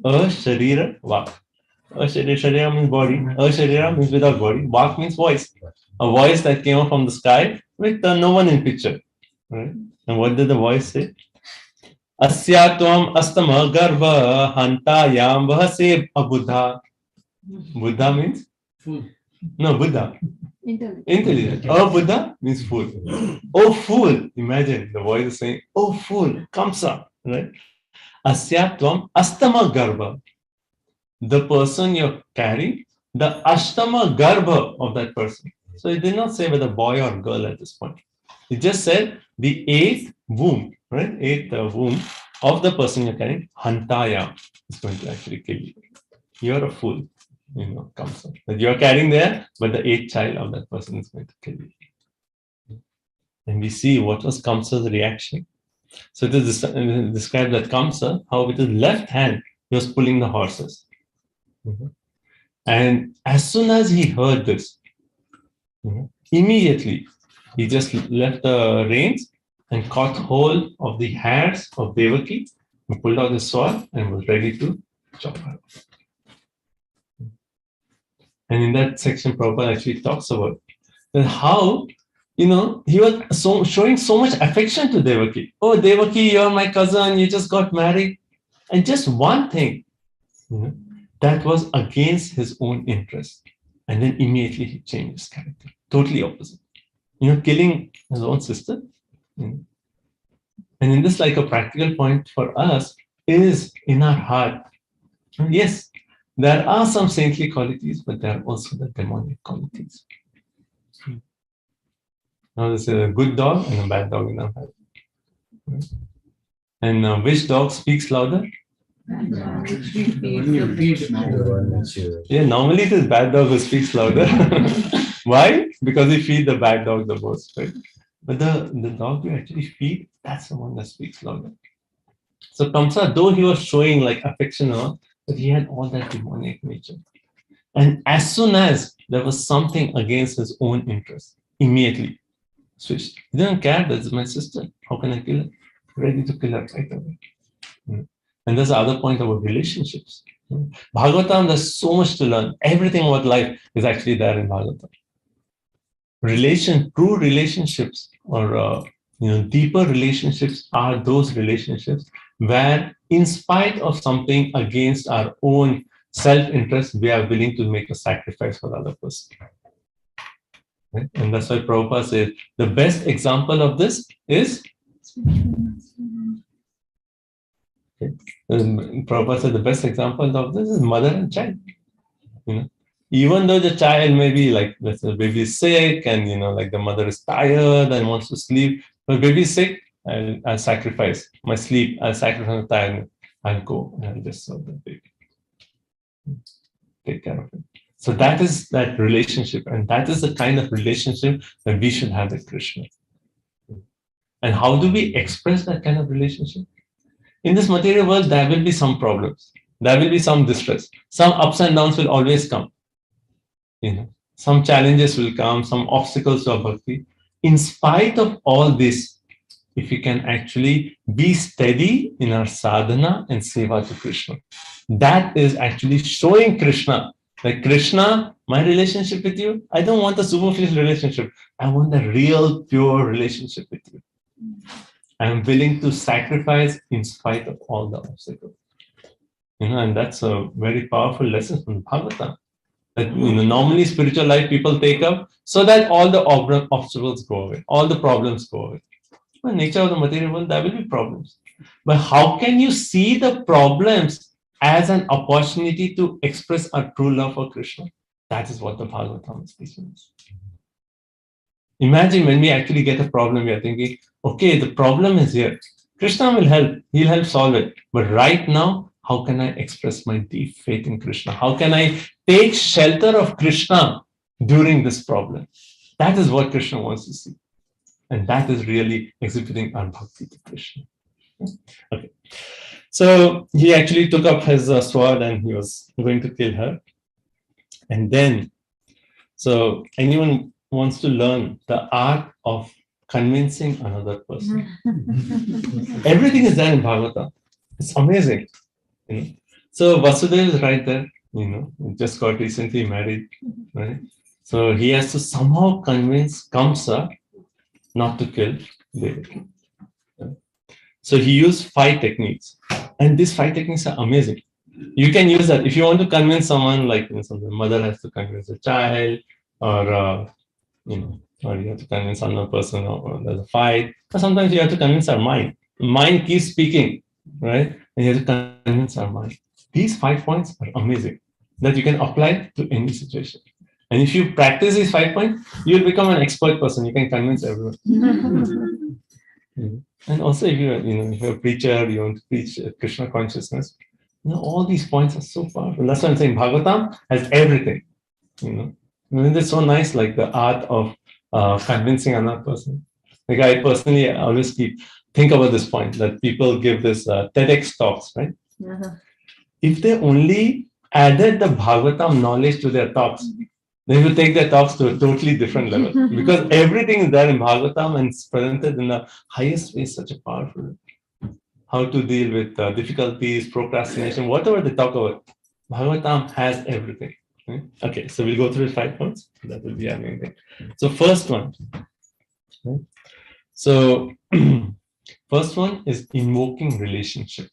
Asharira Vak. Asharira means body. Asharira means without body. Vak means voice. A voice that came up from the sky with no one in picture. Right? And what did the voice say? Asyatvam astama garva hantayam vahase abudha. Buddha means? Fool. No, Buddha. Intelligent. Intelligent. Oh, Buddha means fool. Oh, fool. Imagine the voice is saying, oh, fool, Kamsa. Right? Asyatvam astama garva. The person you're carrying, the ashtama garbha of that person. So it did not say whether boy or girl at this point. It just said the eighth womb, right? Eighth womb of the person you're carrying, hantaya, is going to actually kill you. You're a fool, comes up. That you're carrying there, but the eighth child of that person is going to kill you. And we see what was Kamsa's reaction. So it is described that Kamsa, how with his left hand, he was pulling the horses. And as soon as he heard this, immediately he just left the reins and caught hold of the hairs of Devaki, and pulled out his sword and was ready to chop her. And in that section, Prabhupada actually talks about how, he was showing so much affection to Devaki. Oh, Devaki, you're my cousin, you just got married. And just one thing, that was against his own interest. And then immediately he changed his character. Totally opposite. Killing his own sister. And in this, like a practical point for us is in our heart. Yes, there are some saintly qualities, but there are also the demonic qualities. Now, this is a good dog and a bad dog in our heart. And which dog speaks louder? Yeah, normally it is bad dog who speaks louder. Why? Because we feed the bad dog the most, right? But the dog you actually feed, that's the one that speaks louder. So Kamsa, though he was showing like affection on, but he had all that demonic nature. And as soon as there was something against his own interest, immediately switched. He didn't care, that's my sister. How can I kill her? Ready to kill her right away. And there's the other point about relationships. Bhagavatam, there's so much to learn. Everything about life is actually there in Bhagavatam. True relationships or deeper relationships are those relationships where, in spite of something against our own self-interest, we are willing to make a sacrifice for the other person. Right? And that's why Prabhupada says the best example of this is. Prabhupada said the best example of this is mother and child. Even though the child may be like, let's say, baby is sick and like the mother is tired and wants to sleep, but baby is sick, I'll sacrifice my sleep, I'll sacrifice my tiredness, I'll go and I'll just serve the baby. Take care of it. So that is that relationship, and that is the kind of relationship that we should have with Krishna. And how do we express that kind of relationship? In this material world, there will be some problems. There will be some distress. Some ups and downs will always come. Some challenges will come, some obstacles to our bhakti. In spite of all this, if we can actually be steady in our sadhana and seva to Krishna, that is actually showing Krishna, like Krishna, my relationship with you, I don't want a superficial relationship. I want a real, pure relationship with you. I am willing to sacrifice in spite of all the obstacles. And that's a very powerful lesson from Bhagavatam. That normally spiritual life people take up so that all the obstacles go away, all the problems go away. The nature of the material world, there will be problems. But how can you see the problems as an opportunity to express our true love for Krishna? That is what the Bhagavatam is teaching us. Imagine when we actually get a problem, we are thinking, okay, the problem is here. Krishna will help. He'll help solve it. But right now, how can I express my deep faith in Krishna? How can I take shelter of Krishna during this problem? That is what Krishna wants to see. And that is really exhibiting our bhakti to Krishna. Okay. So he actually took up his sword and he was going to kill her. And then, so anyone wants to learn the art of convincing another person. Everything is there in Bhagavatam. It's amazing. So Vasudeva is right there, just got recently married, right? So he has to somehow convince Kamsa not to kill Devaki. So he used 5 techniques, and these 5 techniques are amazing. You can use that if you want to convince someone, like the mother has to convince a child, or or you have to convince another person, or there's a fight, or sometimes you have to convince our mind. Mind keeps speaking, right? And you have to convince our mind. These 5 points are amazing that you can apply to any situation. And if you practice these 5 points, you'll become an expert person. You can convince everyone. And also, if if you're a preacher, you want to preach Krishna consciousness, all these points are so powerful. That's why I'm saying Bhagavatam has everything. It's so nice, like the art of convincing another person. Like I personally always think about this point that people give this TEDx talks, right? If they only added the Bhagavatam knowledge to their talks, they will take their talks to a totally different level, because everything is there in Bhagavatam and it's presented in the highest way. Such a powerful, how to deal with difficulties, procrastination, whatever they talk about. Bhagavatam has everything. Right? Okay, so we'll go through the 5 points. That will be amazing. So first one. Right? So first one is invoking relationship.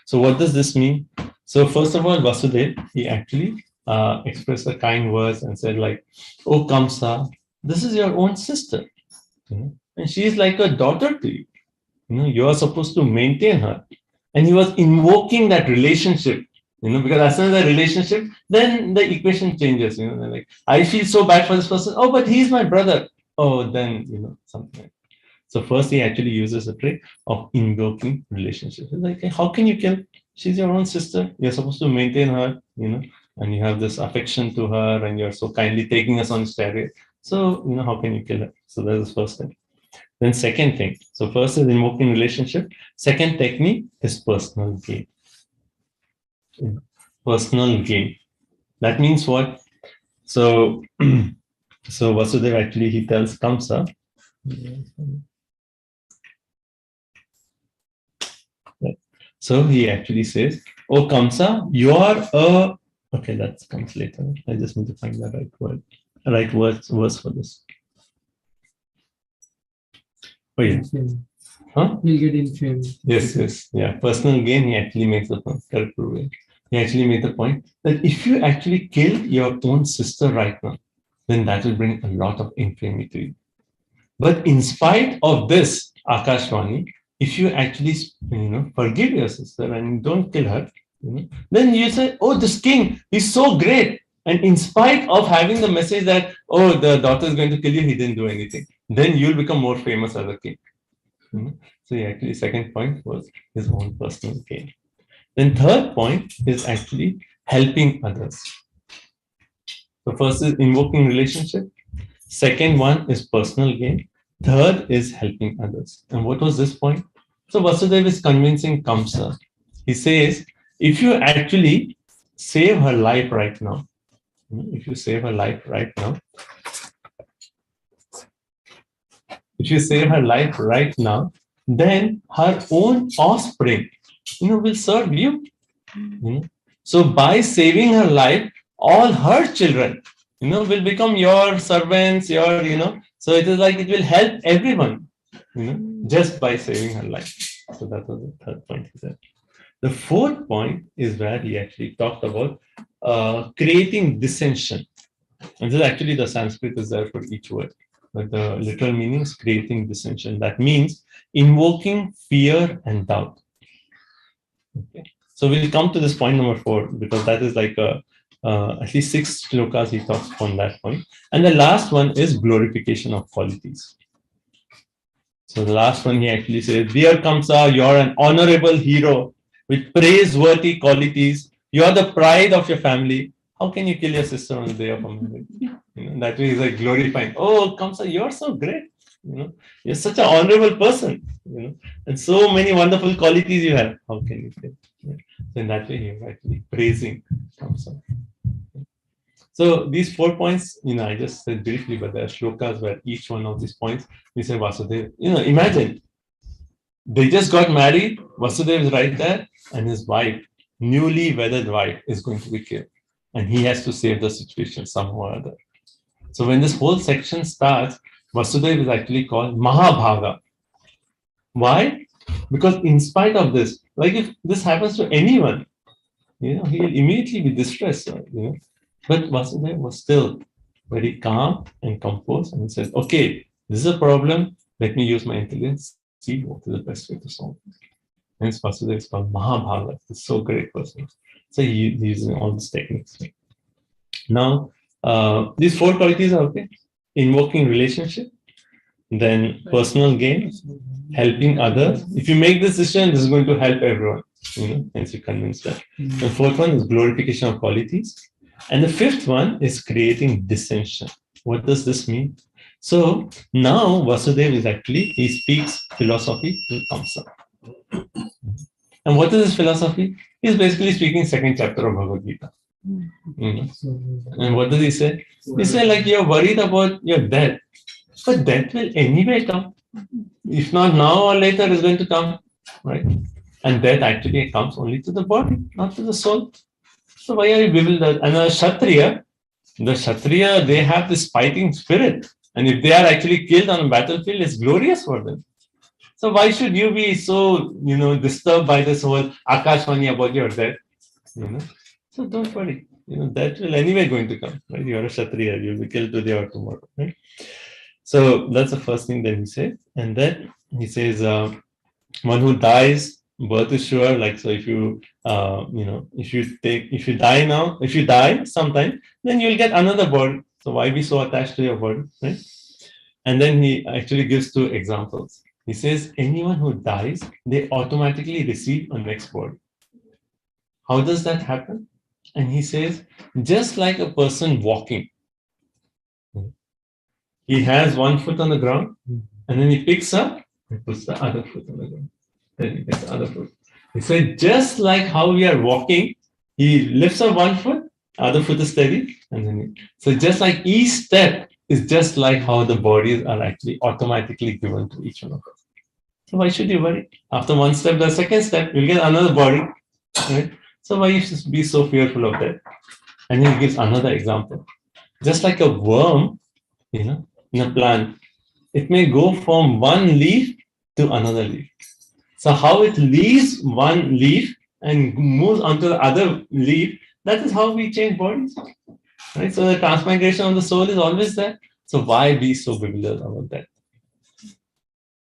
So what does this mean? So first of all, Vasudev, he actually expressed the kind words and said like, "Oh Kamsa, this is your own sister, and she is like a daughter to you. You are supposed to maintain her." And he was invoking that relationship, because as soon as the relationship, then the equation changes. They're like, I feel so bad for this person. Oh, but he's my brother. Oh, then something. So first, he actually uses a trick of invoking relationships. It's like, how can you kill? She's your own sister. You're supposed to maintain her, and you have this affection to her, and you're so kindly taking us on chariot. So, how can you kill her? So that's the first thing. Then second thing. So first is invoking relationship. Second technique is personal gain. Personal gain. That means what? So, so Vasudev actually, he tells Kamsa. So he actually says, "Oh Kamsa, you are a..." Okay, that comes later. I just need to find the right word, verse for this. Oh yeah. Huh? He'll get inflamed. Yes. Yeah. Personal gain, he actually makes the point. Correct. He actually made the point that if you actually kill your own sister right now, then that will bring a lot of infamy to you. But in spite of this, Akashvani, if you actually forgive your sister and don't kill her, then you say, "Oh, this king is so great." And in spite of having the message that, "Oh, the daughter is going to kill you," he didn't do anything. Then you'll become more famous as a king. So actually, second point was his own personal gain. Then third point is actually helping others. So first is invoking relationship. Second one is personal gain. Third is helping others. And what was this point? So Vasudev is convincing Kamsa. He says, if you actually save her life right now, then her own offspring, will serve you. So by saving her life, all her children, will become your servants, so it is like it will help everyone, just by saving her life. So that was the third point he said. The fourth point is where he actually talked about creating dissension. And this is actually the Sanskrit is there for each word. But the literal meaning is creating dissension. That means invoking fear and doubt. Okay. So we'll come to this point number 4, because that is like at least 6 shlokas he talks on that point. And the last one is glorification of qualities. So the last one he actually says, "Dear Kamsa, you're an honorable hero with praiseworthy qualities. You are the pride of your family. How can you kill your sister on the day of her marriage?" That way he's like glorifying. "Oh, Kamsa, you're so great. You're such an honorable person. And so many wonderful qualities you have. How can you kill?" So in that way, he's actually praising Kamsa. So these 4 points, I just said briefly, but there are shlokas where each one of these points, we say Vasudev. Imagine, they just got married, Vasudev is right there, and his wife, newly wedded wife, is going to be killed. And he has to save the situation somehow or other. So when this whole section starts, Vasudeva is actually called Mahabhaga. Why? Because in spite of this, like if this happens to anyone, he'll immediately be distressed. But Vasudeva was still very calm and composed and said, okay, this is a problem. Let me use my intelligence, see what is the best way to solve it. Hence, Vasudeva is called Mahabhaga. He's so great person. So he's using all these techniques. Now, these 4 qualities are okay. Invoking relationship, then personal gain, helping others. If you make this decision, this is going to help everyone. Hence you convince that. The 4th one is glorification of qualities. And the 5th one is creating dissension. What does this mean? So now Vasudeva is he speaks philosophy to Kamsa. And what is his philosophy? He's basically speaking 2nd chapter of Bhagavad Gita. And what does he say? He said, like, you're worried about your death, but death will anyway come. If not now or later, it's going to come, right? And death actually comes only to the body, not to the soul. So why are you bewildered? And the Kshatriya, they have this fighting spirit. And if they are actually killed on a battlefield, it's glorious for them. So why should you be so, disturbed by this whole Akashvani about your death? So don't worry. That will anyway going to come, right? You're a Kshatriya, you'll be killed today or tomorrow, right? So that's the first thing that he says. And then he says, one who dies, birth is sure. Like, so if you, if you die now, if you die sometime, then you'll get another body. So why be so attached to your body, right? And then he actually gives 2 examples. He says, anyone who dies, they automatically receive a next body. How does that happen? And he says, just like a person walking, he has 1 foot on the ground, and then he picks up and puts the other foot on the ground. Then he gets the other foot. He said, just like how we are walking, he lifts up 1 foot, other foot is steady, and then so just like each step is just like how the bodies are actually automatically given to each one of us. So why should you worry? After 1 step, the 2nd step, you'll get another body, right? So why you should be so fearful of that? And he gives another example. Just like a worm, in a plant, it may go from 1 leaf to another leaf. So how it leaves 1 leaf and moves onto the other leaf, that is how we change bodies. Right? So the transmigration of the soul is always there. So why be so bewildered about that?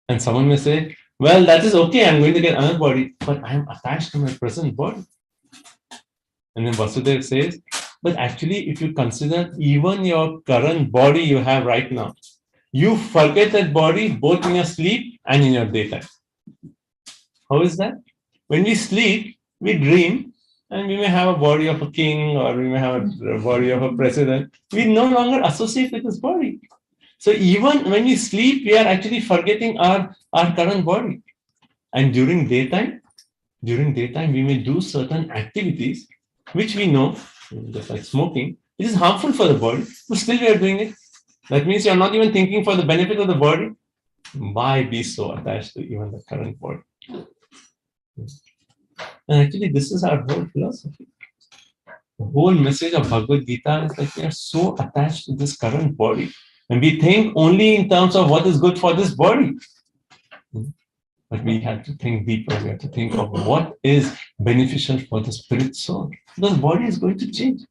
And someone may say, well, that is okay, I'm going to get another body, but I'm attached to my present body. And then Vasudeva says, but actually, if you consider even your current body you have right now, you forget that body both in your sleep and in your daytime. How is that? When we sleep, we dream, and we may have a body of a king or we may have a body of a president. We no longer associate with this body. So even when we sleep, we are actually forgetting our current body. And during daytime, we may do certain activities which we know, just like smoking, it is harmful for the body, but still we are doing it. That means you are not even thinking for the benefit of the body. Why be so attached to even the current body? And actually, this is our whole philosophy. The whole message of Bhagavad Gita is like we are so attached to this current body. And we think only in terms of what is good for this body. But we have to think deeper. We have to think of what is beneficial for the spirit soul. Because body is going to change.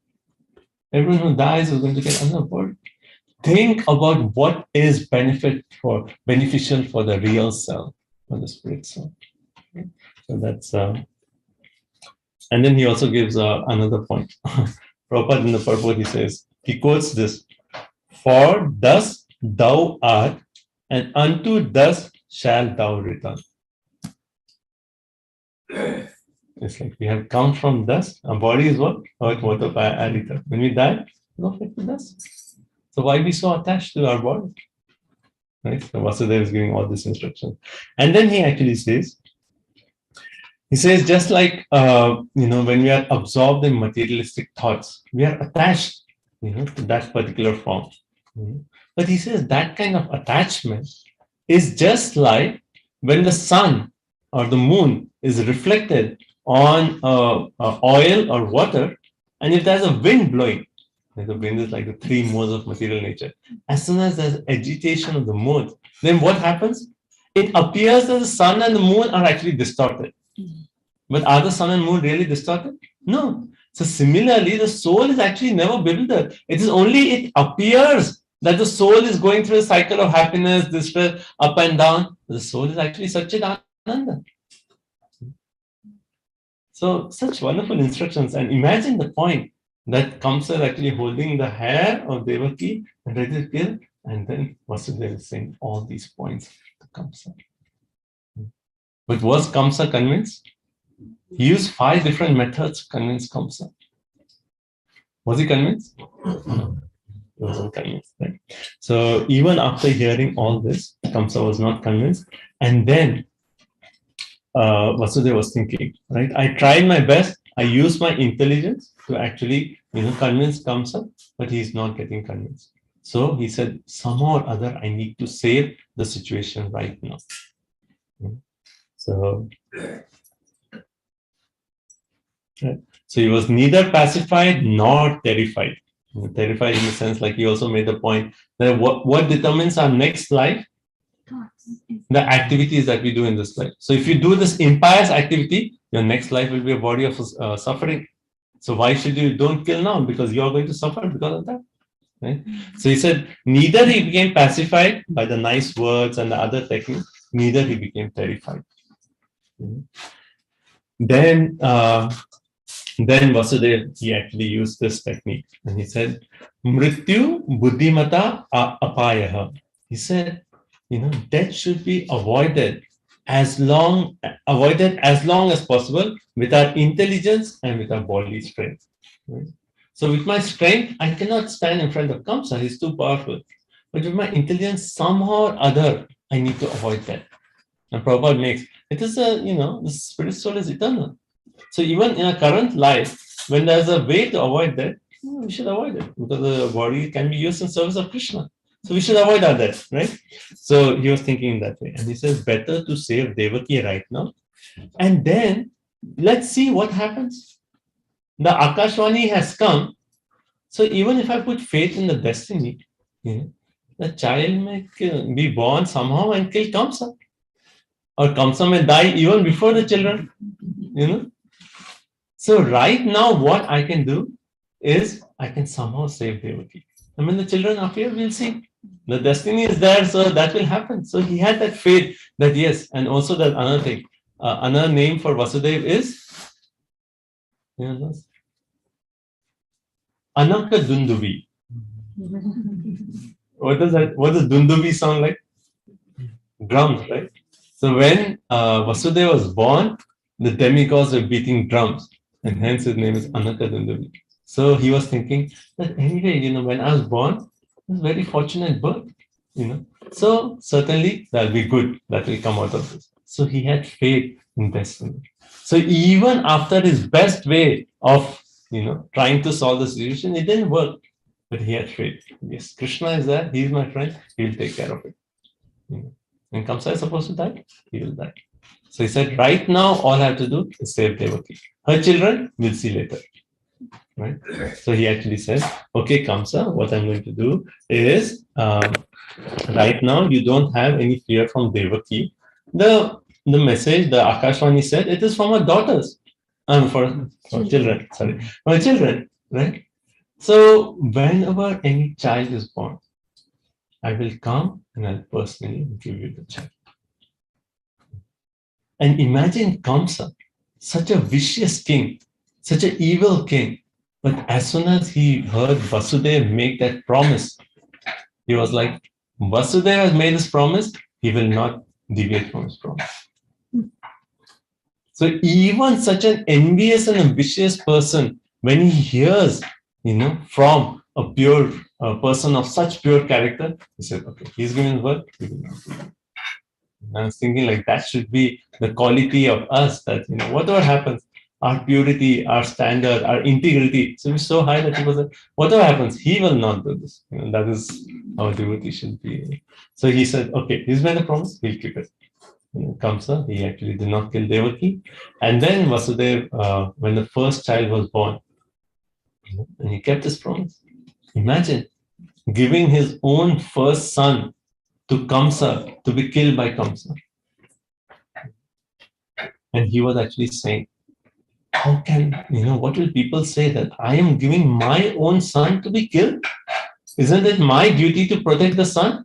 Everyone who dies is going to get another body. Think about what is beneficial for the real self, for the spirit soul. Okay? So that's, and then he also gives another point. Prabhupada in the purport, he says, he quotes this, for thus thou art, and unto thus shall thou return. It's like we have come from dust. Our body is what? Earth, water, fire, and ether. When we die, we go back to dust. So why be so attached to our body? Right? So Vasudeva is giving all this instruction. And then he actually says, just like, when we are absorbed in materialistic thoughts, we are attached, to that particular form. But he says that kind of attachment is just like when the sun or the moon is reflected on oil or water, and if there's a wind blowing, The brain is like the three modes of material nature. As soon as there's agitation of the modes, then what happens? It appears that the sun and the moon are actually distorted. But are the sun and moon really distorted? No. So similarly, the soul is actually never bewildered. It is only it appears that the soul is going through a cycle of happiness, distress, up and down. The soul is actually Satchidananda. So such wonderful instructions. And imagine the point that Kamsa actually holding the hair of Devaki and ready to kill. And then Vasudeva is saying all these points to Kamsa. But was Kamsa convinced? He used 5 different methods to convince Kamsa. Was he convinced? No, he wasn't convinced. Right? So even after hearing all this, Kamsa was not convinced. And then Vasudeva was thinking, right? I tried my best. I used my intelligence to actually, convince Kamsa, but he's not getting convinced. So he said, somehow or other, I need to save the situation right now. So he was neither pacified nor terrified. Terrified in the sense, like he also made the point that what determines our next life? The activities that we do in this life. So if you do this impious activity, your next life will be a body of suffering. So why should you don't kill now? Because you are going to suffer because of that. Right? So he said, neither he became pacified by the nice words and the other techniques, neither he became terrified. Then Vasudeva, he actually used this technique and he said, Mrityu buddhimata apayaha. He said, death should be avoided as long as possible with our intelligence and with our body strength. Right? So with my strength, I cannot stand in front of Kamsa, he's too powerful. But with my intelligence, somehow or other, I need to avoid that. And Prabhupada makes, it is the spirit soul is eternal. So even in our current life, when there's a way to avoid that, we should avoid it because the body can be used in service of Krishna. So we should avoid our death, right? So he was thinking that way. And he says, better to save Devaki right now. And then let's see what happens. The Akashvani has come. So even if I put faith in the destiny, the child may be born somehow and kill Kamsa. Or Kamsa may die even before the children. So right now what I can do is I can somehow save Devaki. And when the children appear, we'll see. The destiny is there, so that will happen. So he had that faith that yes, and also that another thing. Another name for Vasudeva is Anaka Dundubi. What does Dundubi sound like? Drums, right? So when Vasudeva was born, the demigods were beating drums, and hence his name is Anaka Dundubi. So he was thinking that anyway, when I was born, it was very fortunate birth, So certainly that'll be good, that will come out of this. So he had faith in destiny. So even after his best way of, trying to solve the situation, it didn't work, but he had faith. Yes, Krishna is there, he is my friend, he will take care of it. When Kamsa is supposed to die, he will die. So he said, right now, all I have to do is save Devaki. Her children, we'll see later. Right? So he actually says, okay, Kamsa, what I'm going to do is, right now, you don't have any fear from Devaki. The message, the Akashvani said, it is from her daughters. For children, sorry. For children, right? So whenever any child is born, I will come and I'll personally give you the child. And imagine Kamsa, such a vicious king, such an evil king. But as soon as he heard Vasudeva make that promise, he was like, Vasudeva has made this promise, he will not deviate from his promise. So even such an envious and ambitious person, when he hears, from a pure person of such pure character, he said, okay, he's given his word, he will not do it. I was thinking like that should be the quality of us, that, whatever happens, our purity, our standard, our integrity should be so high that people say, whatever happens, he will not do this. That is how devotee should be. So he said, okay, he's made a promise, he'll keep it. Kamsa, he actually did not kill Devaki. And then Vasudeva, when the first child was born, and he kept his promise. Imagine giving his own first son to Kamsa to be killed by Kamsa. And he was actually saying, how can, what will people say that I am giving my own son to be killed? Isn't it my duty to protect the son?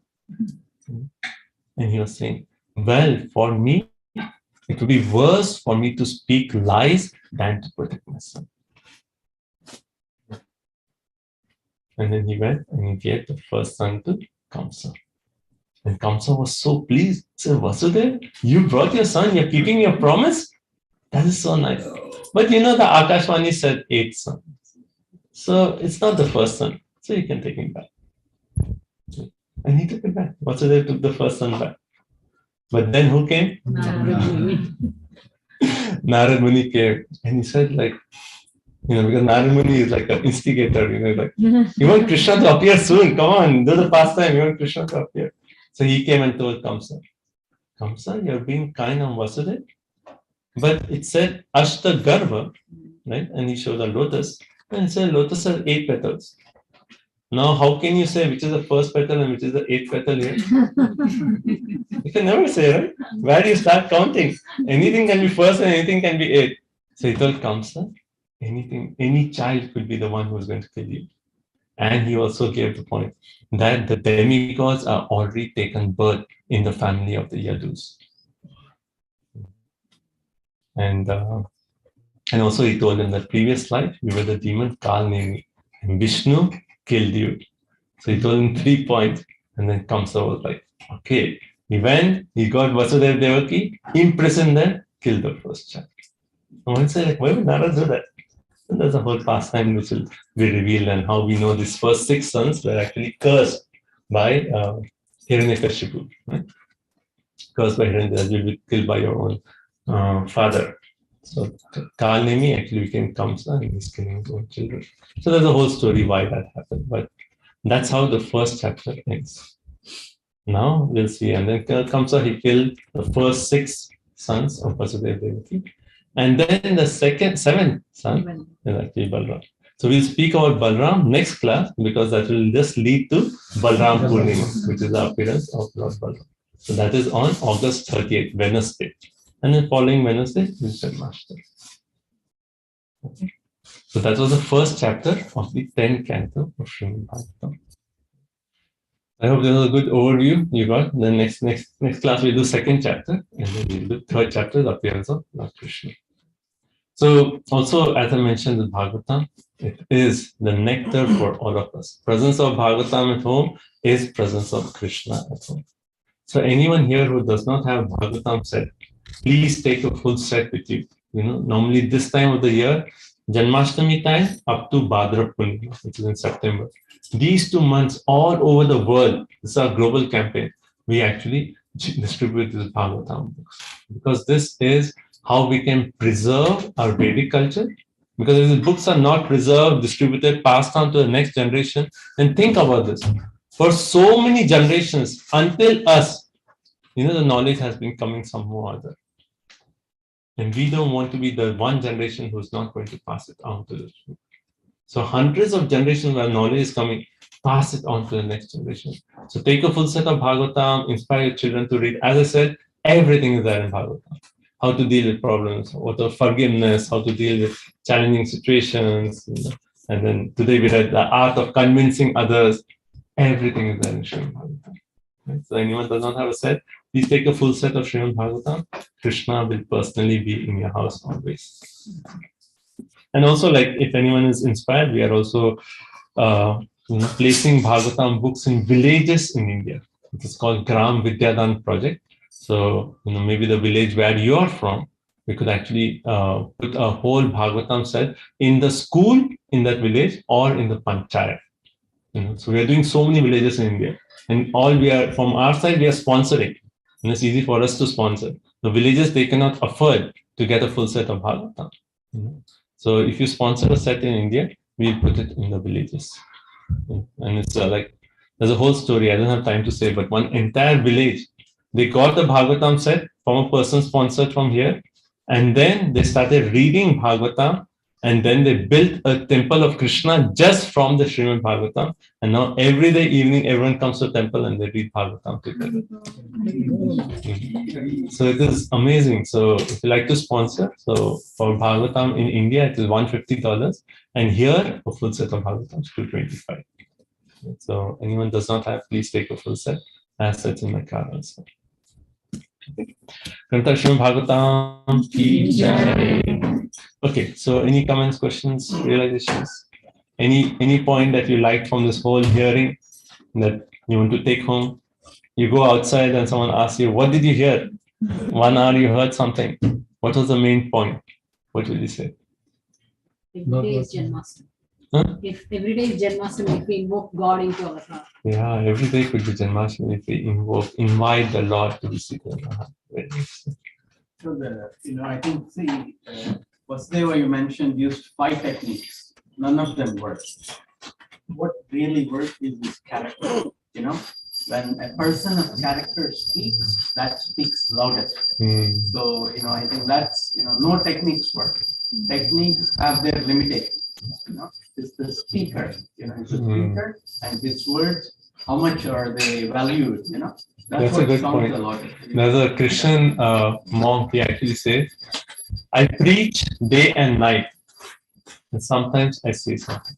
And he was saying, well, for me, it would be worse for me to speak lies than to protect my son. And then he went and he gave the first son to Kamsa. And Kamsa was so pleased. He said, Vasudeva, you brought your son, you're keeping your promise? That is so nice. But the Akashvani said 8 sons. So it's not the first son. So you can take him back. And he took it back. Vasudeva took the first son back. But then who came? Narad Muni came. And he said, because Narad Muni is like an instigator, you want Krishna to appear soon. Come on, do the pastime. You want Krishna to appear. So he came and told Kamsa, Kamsa, you're being kind on Vasudeva. But it said Ashta Garva, right? And he showed a lotus. And it said lotus has 8 petals. Now, how can you say which is the first petal and which is the 8th petal here? You can never say, right? Where do you start counting? Anything can be first and anything can be 8. So he told Kamsa, any child could be the one who is going to kill you. And he also gave the point that the demigods are already taken birth in the family of the Yadus. And also he told in the previous life, you were the demon Kalnemi, and Vishnu killed you. So he told him 3 points, and then Kamsa was like, okay. He went, he got Vasudeva Devaki, imprisoned them, killed the first child. And one said, why would Narad do that? And there's a whole pastime which will be revealed, and how we know these first 6 sons were actually cursed by Hiranyakashipu. Right? Cursed by Hiranyakashipu, you'll be killed by your own father. So Kalnemi actually became Kamsa and he's killing his own children. So there's a whole story why that happened, but that's how the first chapter ends. Now we'll see. And then Kamsa, he killed the first 6 sons of Vasudeva Devaki. And then the 7th son is actually Balram. So we'll speak about Balram next class, because that will just lead to Balram Purnima, which is the appearance of Lord Balram. So that is on August 30th, Wednesday. And then following Wednesday is Janmashtami. Okay. So that was the first chapter of the 10th canto of Srimad Bhagavatam. I hope this was a good overview you got. Then next class we'll do 2nd chapter, and then we'll do 3rd chapter, the appearance of Lord Krishna. So also, as I mentioned, the Bhagavatam, it is the nectar for all of us. Presence of Bhagavatam at home is presence of Krishna at home. So anyone here who does not have Bhagavatam set, please take a full set with you. Normally this time of the year, Janmashtami time up to Bhadra Purnima, which is in September. These 2 months all over the world, this is our global campaign, we actually distribute these Bhagavatam books. Because this is how we can preserve our Vedic culture. Because if the books are not preserved, distributed, passed on to the next generation, then think about this. For so many generations, until us, the knowledge has been coming somehow or other. And we don't want to be the one generation who's not going to pass it on to the children. So hundreds of generations where knowledge is coming, pass it on to the next generation. So take a full set of Bhagavatam, inspire your children to read. As I said, everything is there in Bhagavatam. How to deal with problems, what of forgiveness, how to deal with challenging situations. And then today we read the art of convincing others. Everything is there in Srimad Bhagavatam. Right? So anyone does not have a set, please take a full set of Srimad Bhagavatam. Krishna will personally be in your house always. And also, if anyone is inspired, we are also placing Bhagavatam books in villages in India. It is called Gram Vidyadan project. So, maybe the village where you are from, we could actually put a whole Bhagavatam set in the school in that village or in the panchayat. So we are doing so many villages in India, and from our side, we are sponsoring. And it's easy for us to sponsor. The villages, they cannot afford to get a full set of Bhagavatam. So if you sponsor a set in India, we'll put it in the villages. And it's there's a whole story. I don't have time to say, but one entire village, they got the Bhagavatam set from a person sponsored from here. And then they started reading Bhagavatam And then they built a temple of Krishna just from the Srimad Bhagavatam. And now every day evening, everyone comes to the temple and they read Bhagavatam together. So it is amazing. So if you like to sponsor, so for Bhagavatam in India, it is $150. And here, a full set of Bhagavatam is $225. So anyone does not have, please take a full set. As such in my car also. Canto Srimad Bhagavatam ki jai. Okay, so any comments, questions, realizations? Any point that you liked from this whole hearing that you want to take home? You go outside and someone asks you, what did you hear? 1 hour you heard something. What was the main point? What will you say? Every day is Janmashtami. Huh? If every day is Janmashtami, if we invoke God into our heart. Yeah, every day could be Janmashtami if we invite the Lord to be seated in our heart. Very interesting. So I think, Vasudeva, you mentioned used 5 techniques. None of them work. What really works is this character. When a person of character speaks, that speaks loudest. So, I think that's, no techniques work. Techniques have their limitations. It's the speaker, it's the speaker and his words, how much are they valued, That's a good point. There's a Christian monk, he actually says, I preach day and night, and sometimes I say something.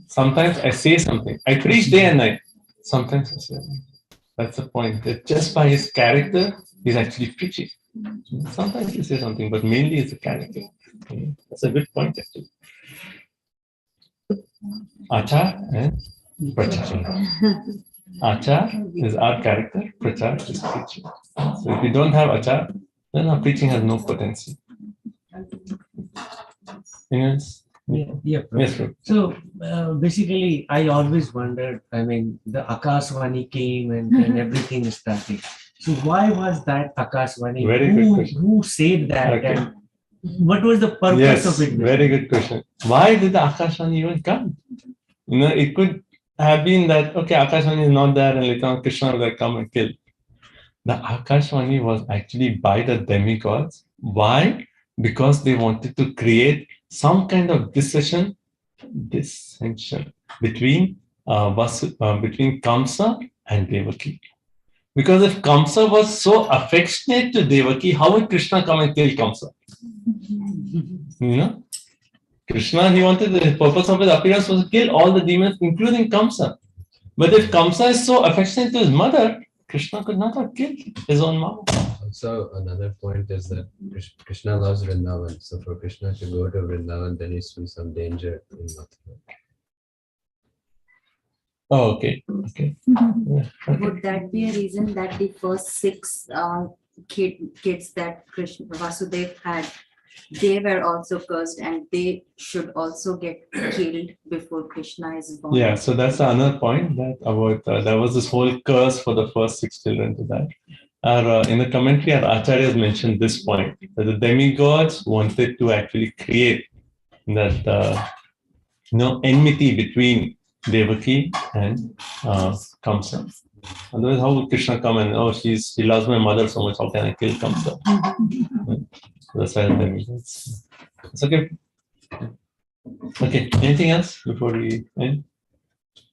Sometimes I say something. I preach day and night. Sometimes I say something. That's the point. That just by his character, he's actually preaching. Sometimes he says something, but mainly it's the character. That's a good point, actually. Achar and Prachar. Achar is our character, Prachar is preaching. So if we don't have Achar, then our preaching has no potency. Yes. Yeah. Yes, sir. So basically, I always wondered. I mean, the Akashvani came and everything started. So why was that Akashvani? Very good question. Who said that? Okay. And what was the purpose Yes, of it? very good question. Why did the Akashvani even come? It could have been that, okay, Akashvani is not there and later on Krishna will come and kill. The Akashvani was actually by the demigods. Why? Because they wanted to create some kind of dissension between Kamsa and Devaki. Because if Kamsa was so affectionate to Devaki, how would Krishna come and kill Kamsa? Krishna, he wanted, the purpose of his appearance was to kill all the demons, including Kamsa. But if Kamsa is so affectionate to his mother, Krishna could not have killed his own mom. Also, another point is that Krishna loves Vrindavan. So for Krishna to go to Vrindavan, there needs to be some danger in Mathura. Oh, okay. Okay. Yeah. Would that be a reason that the first 6 kids that Krishna Vasudev had, they were also cursed and they should also get killed before Krishna is born? Yeah, so that's another point that about there was this whole curse for the first 6 children to that. In the commentary, our Acharyas mentioned this point that the demigods wanted to actually create that enmity between Devaki and Kamsa. Otherwise, how would Krishna come and he loves my mother so much, how can I kill Kamsa? That's why the demigods. It's okay. Okay, anything else before we end?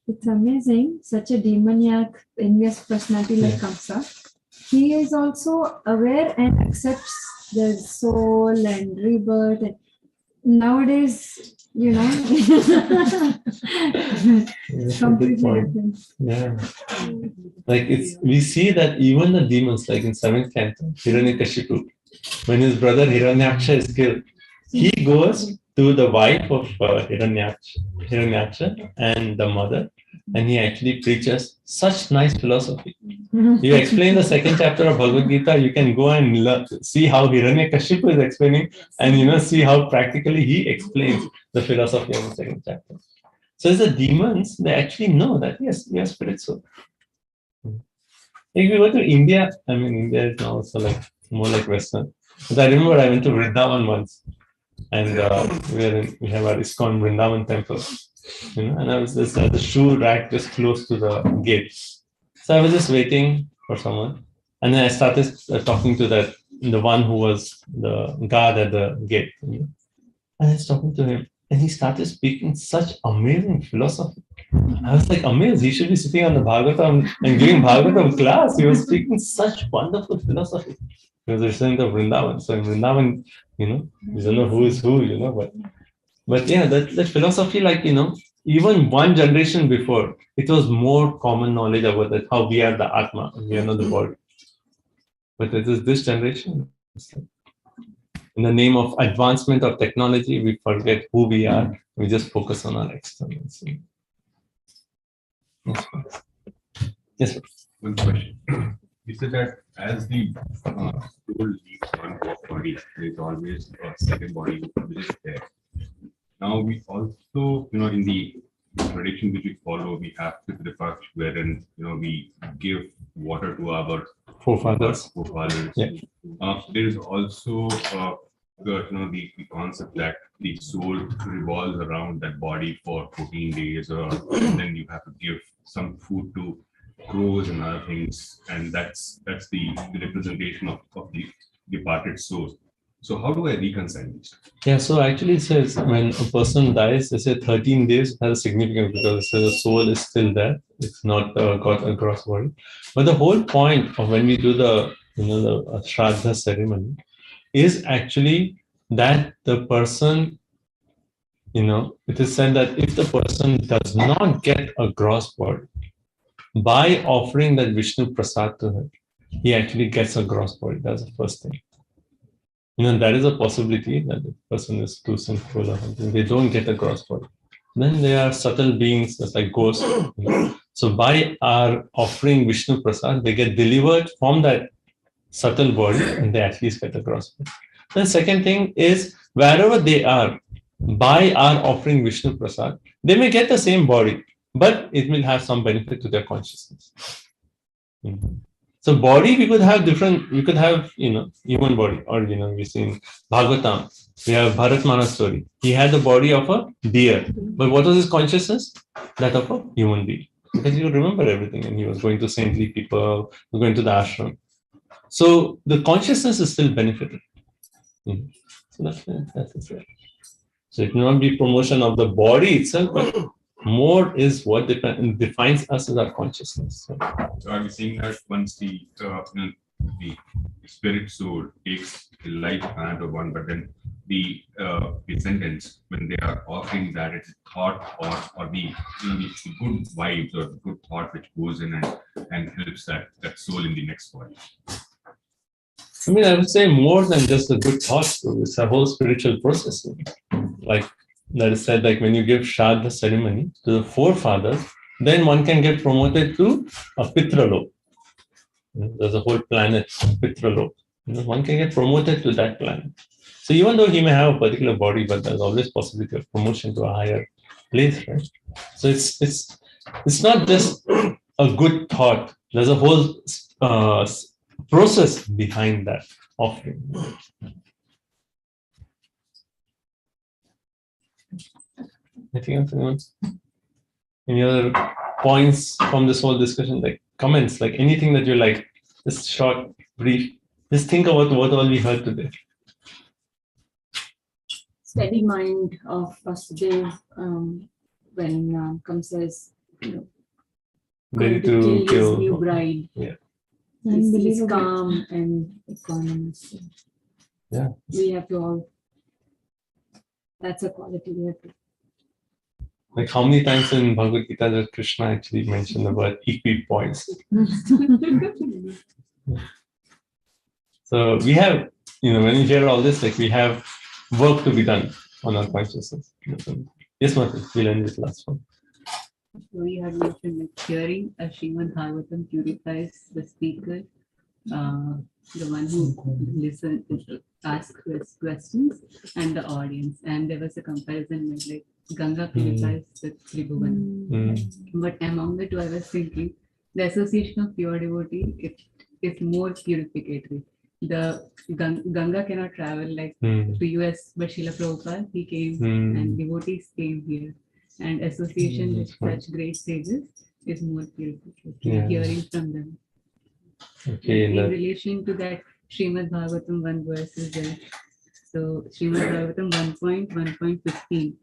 It's amazing, such a demoniac, envious personality like Kamsa. He is also aware and accepts the soul and rebirth. And nowadays, completely different. Yeah. Like we see that even the demons, like in 7th Canto, Hiranyakashipu, when his brother Hiranyaksha is killed, he goes to the wife of Hiranyaksha and the mother, and he actually preaches such nice philosophy. You explain the 2nd chapter of Bhagavad Gita, you can go and see how Hiranyakashipu is explaining, and see how practically he explains the philosophy of the 2nd chapter. So the demons, they actually know that yes, we are spiritual. If we go to India, India is now also more like Western. But I remember I went to Vrindavan once, and we have our ISKCON Vrindavan temple, and I was just at the shoe rack just close to the gate. So I was just waiting for someone, and then I started talking to the one who was the guard at the gate. And I was talking to him, and he started speaking such amazing philosophy. I was like amazed. He should be sitting on the Bhagavatam and giving Bhagavatam class. He was speaking such wonderful philosophy. He was resident of Vrindavan. So in Vrindavan, you don't know who is who, but yeah, that philosophy, even one generation before, it was more common knowledge about that, how we are the Atma, we are not the body. But it is this generation. In the name of advancement of technology, we forget who we are. We just focus on our externals. Yes, sir. One question. You said that as the soul leaves one body, there is always a second body which is there. Now we also, in the tradition which we follow, we have Pitrapaksh, wherein we give water to our Forefathers. Yeah. There is also the concept that the soul revolves around that body for 14 days, and then you have to give some food to crows and other things, and that's the representation of the departed soul. So how do I reconcile this? Yeah, so actually it says when a person dies, they say 13 days has a significance because the soul is still there. It's not got a gross body. But the whole point of when we do the Shraddha ceremony is actually that the person, it is said that if the person does not get a gross body, by offering that Vishnu Prasad to him, he actually gets a gross body. That's the first thing. That is a possibility that the person is too sinful or something. They don't get a gross body. Then there are subtle beings, just like ghosts. So by our offering Vishnu Prasad, they get delivered from that subtle body and they at least get a gross body. The second thing is wherever they are, by our offering Vishnu Prasad, they may get the same body, but it will have some benefit to their consciousness. So body, we could have human body, or we see in Bhagavatam, we have Bharatmana's story. He had the body of a deer, but what was his consciousness? That of a human being. Because he would remember everything, and he was going to saintly people, he was going to the ashram. So the consciousness is still benefited. So that's it. So it will not be promotion of the body itself, but more is what defines us as our consciousness. So are we saying that once the spirit soul takes the life planet of one, but then the descendants, when they are offering that, it's thought or the good vibes or the good thought which goes in and helps that soul in the next body? I would say more than just the good thoughts. It's a whole spiritual process. Like that is said, like when you give Shraddha ceremony to the forefathers, then one can get promoted to a Pitralok. There's a whole planet, Pitralok. One can get promoted to that planet. So even though he may have a particular body, but there's always possibility of promotion to a higher place, right? So it's not just a good thought. There's a whole process behind that offering. Anything else, anyone? Any other points from this whole discussion, like comments, like anything that you like, just short, brief, just think about what all we heard today. Steady mind of Vasudev when Kamsa is Ready going to to kill his new bride. Yeah. He's calm and equanimous. Yeah. We have to all. That's a quality we have to. Like how many times in Bhagavad Gita does Krishna actually mention the word equipoise? So we have, when you hear all this, like we have work to be done on our consciousness. Yes, Martin, we'll end with the last one. We had mentioned that hearing a Srimad Bhagavatam purifies the speaker, the one who listens, asks questions, and the audience. And there was a comparison with like Ganga purifies the Tribhuvan. But among the two, I was thinking the association of pure devotee is more purificatory. The Ganga cannot travel like to US, but Srila Prabhupada, he came and devotees came here. And association with such great sages is more purificatory, hearing from them. Okay, in relation to that Srimad Bhagavatam, one verse is there. So Srimad Bhagavatam 1.1.15,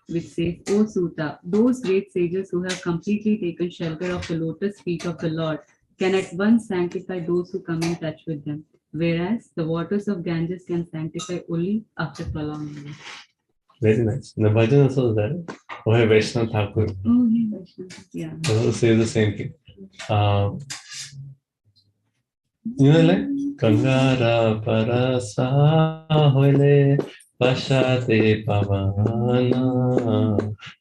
which says, O Suta, those great sages who have completely taken shelter of the lotus feet of the Lord can at once sanctify those who come in touch with them, whereas the waters of Ganges can sanctify only after prolonged use. Very nice. The bhajan also is there. Oh, hey, Vaishnav Thakur. Oh, yeah, Vaishnav. Yeah. They also say the same thing. You know, like Kangara Parasa Hoile Pashate Pavana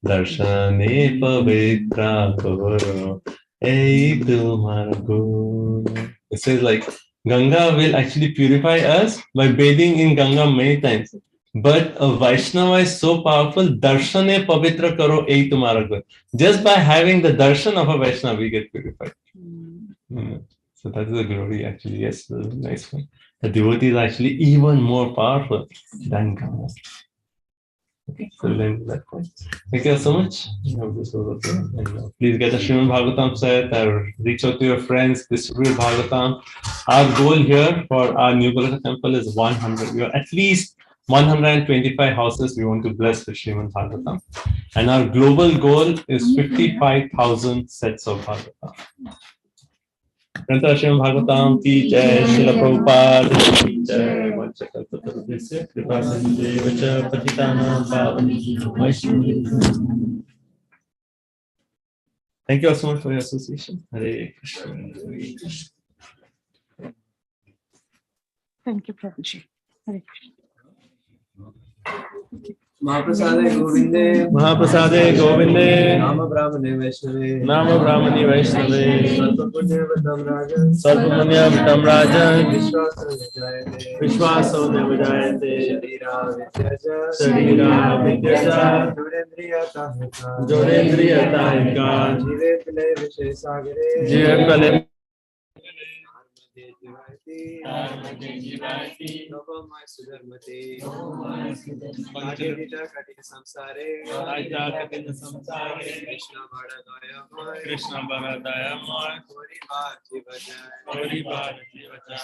Darshane Pavitra Koro Ei Tumargo. It says like Ganga will actually purify us by bathing in Ganga many times. But a Vaishnava is so powerful, Darshane Pavitra Karo Ei Tumarago. Just by having the darshan of a Vaishnava, we get purified. So that is the glory actually. Yes, that's a nice one. The devotee is actually even more powerful than Ganga. Okay, so we'll end that point. Thank you so much. This was okay. And, please get a Srimad Bhagavatam set or reach out to your friends, distribute Bhagavatam. Our goal here for our New Golaka temple is 100. We are at least 125 houses we want to bless with Srimad Bhagavatam. And our global goal is 55,000 sets of Bhagavatam. Canto Srimad Bhagavatam ki jai, Srila Prabhupada ki jai, Vanchakalpatarubhyasya Kripasindevacha Patitanam Pavanebhyo Vaishnavebhyo. Thank you all so much for your association. Hare Krishna. Hare Krishna. Thank you, Prabhuji. Hare Krishna. Mahaprasade Govinde. Mahaprasade Govinde. Nama Brahmane Vaishnave. Nama Brahmani Vaishnave. Sarvapunya Vatam Rajan. Sarvapunya Vatam Rajan. Vishwasa Vijayate. Vishwaso Nivajayate. Sharira Vidyaja. Sharira Vidyaja. Jodendriya Tahika. Jodendriya Tahika. Jive Pile Vishesagare. Jive Pile Nopamai Sudharmati. Adhita Katina Samsare. Krishna Bharadaya Moy. Krishna Bharadaya Moy. Hori Bhar Jivaja. Hori Bhar Jivaja.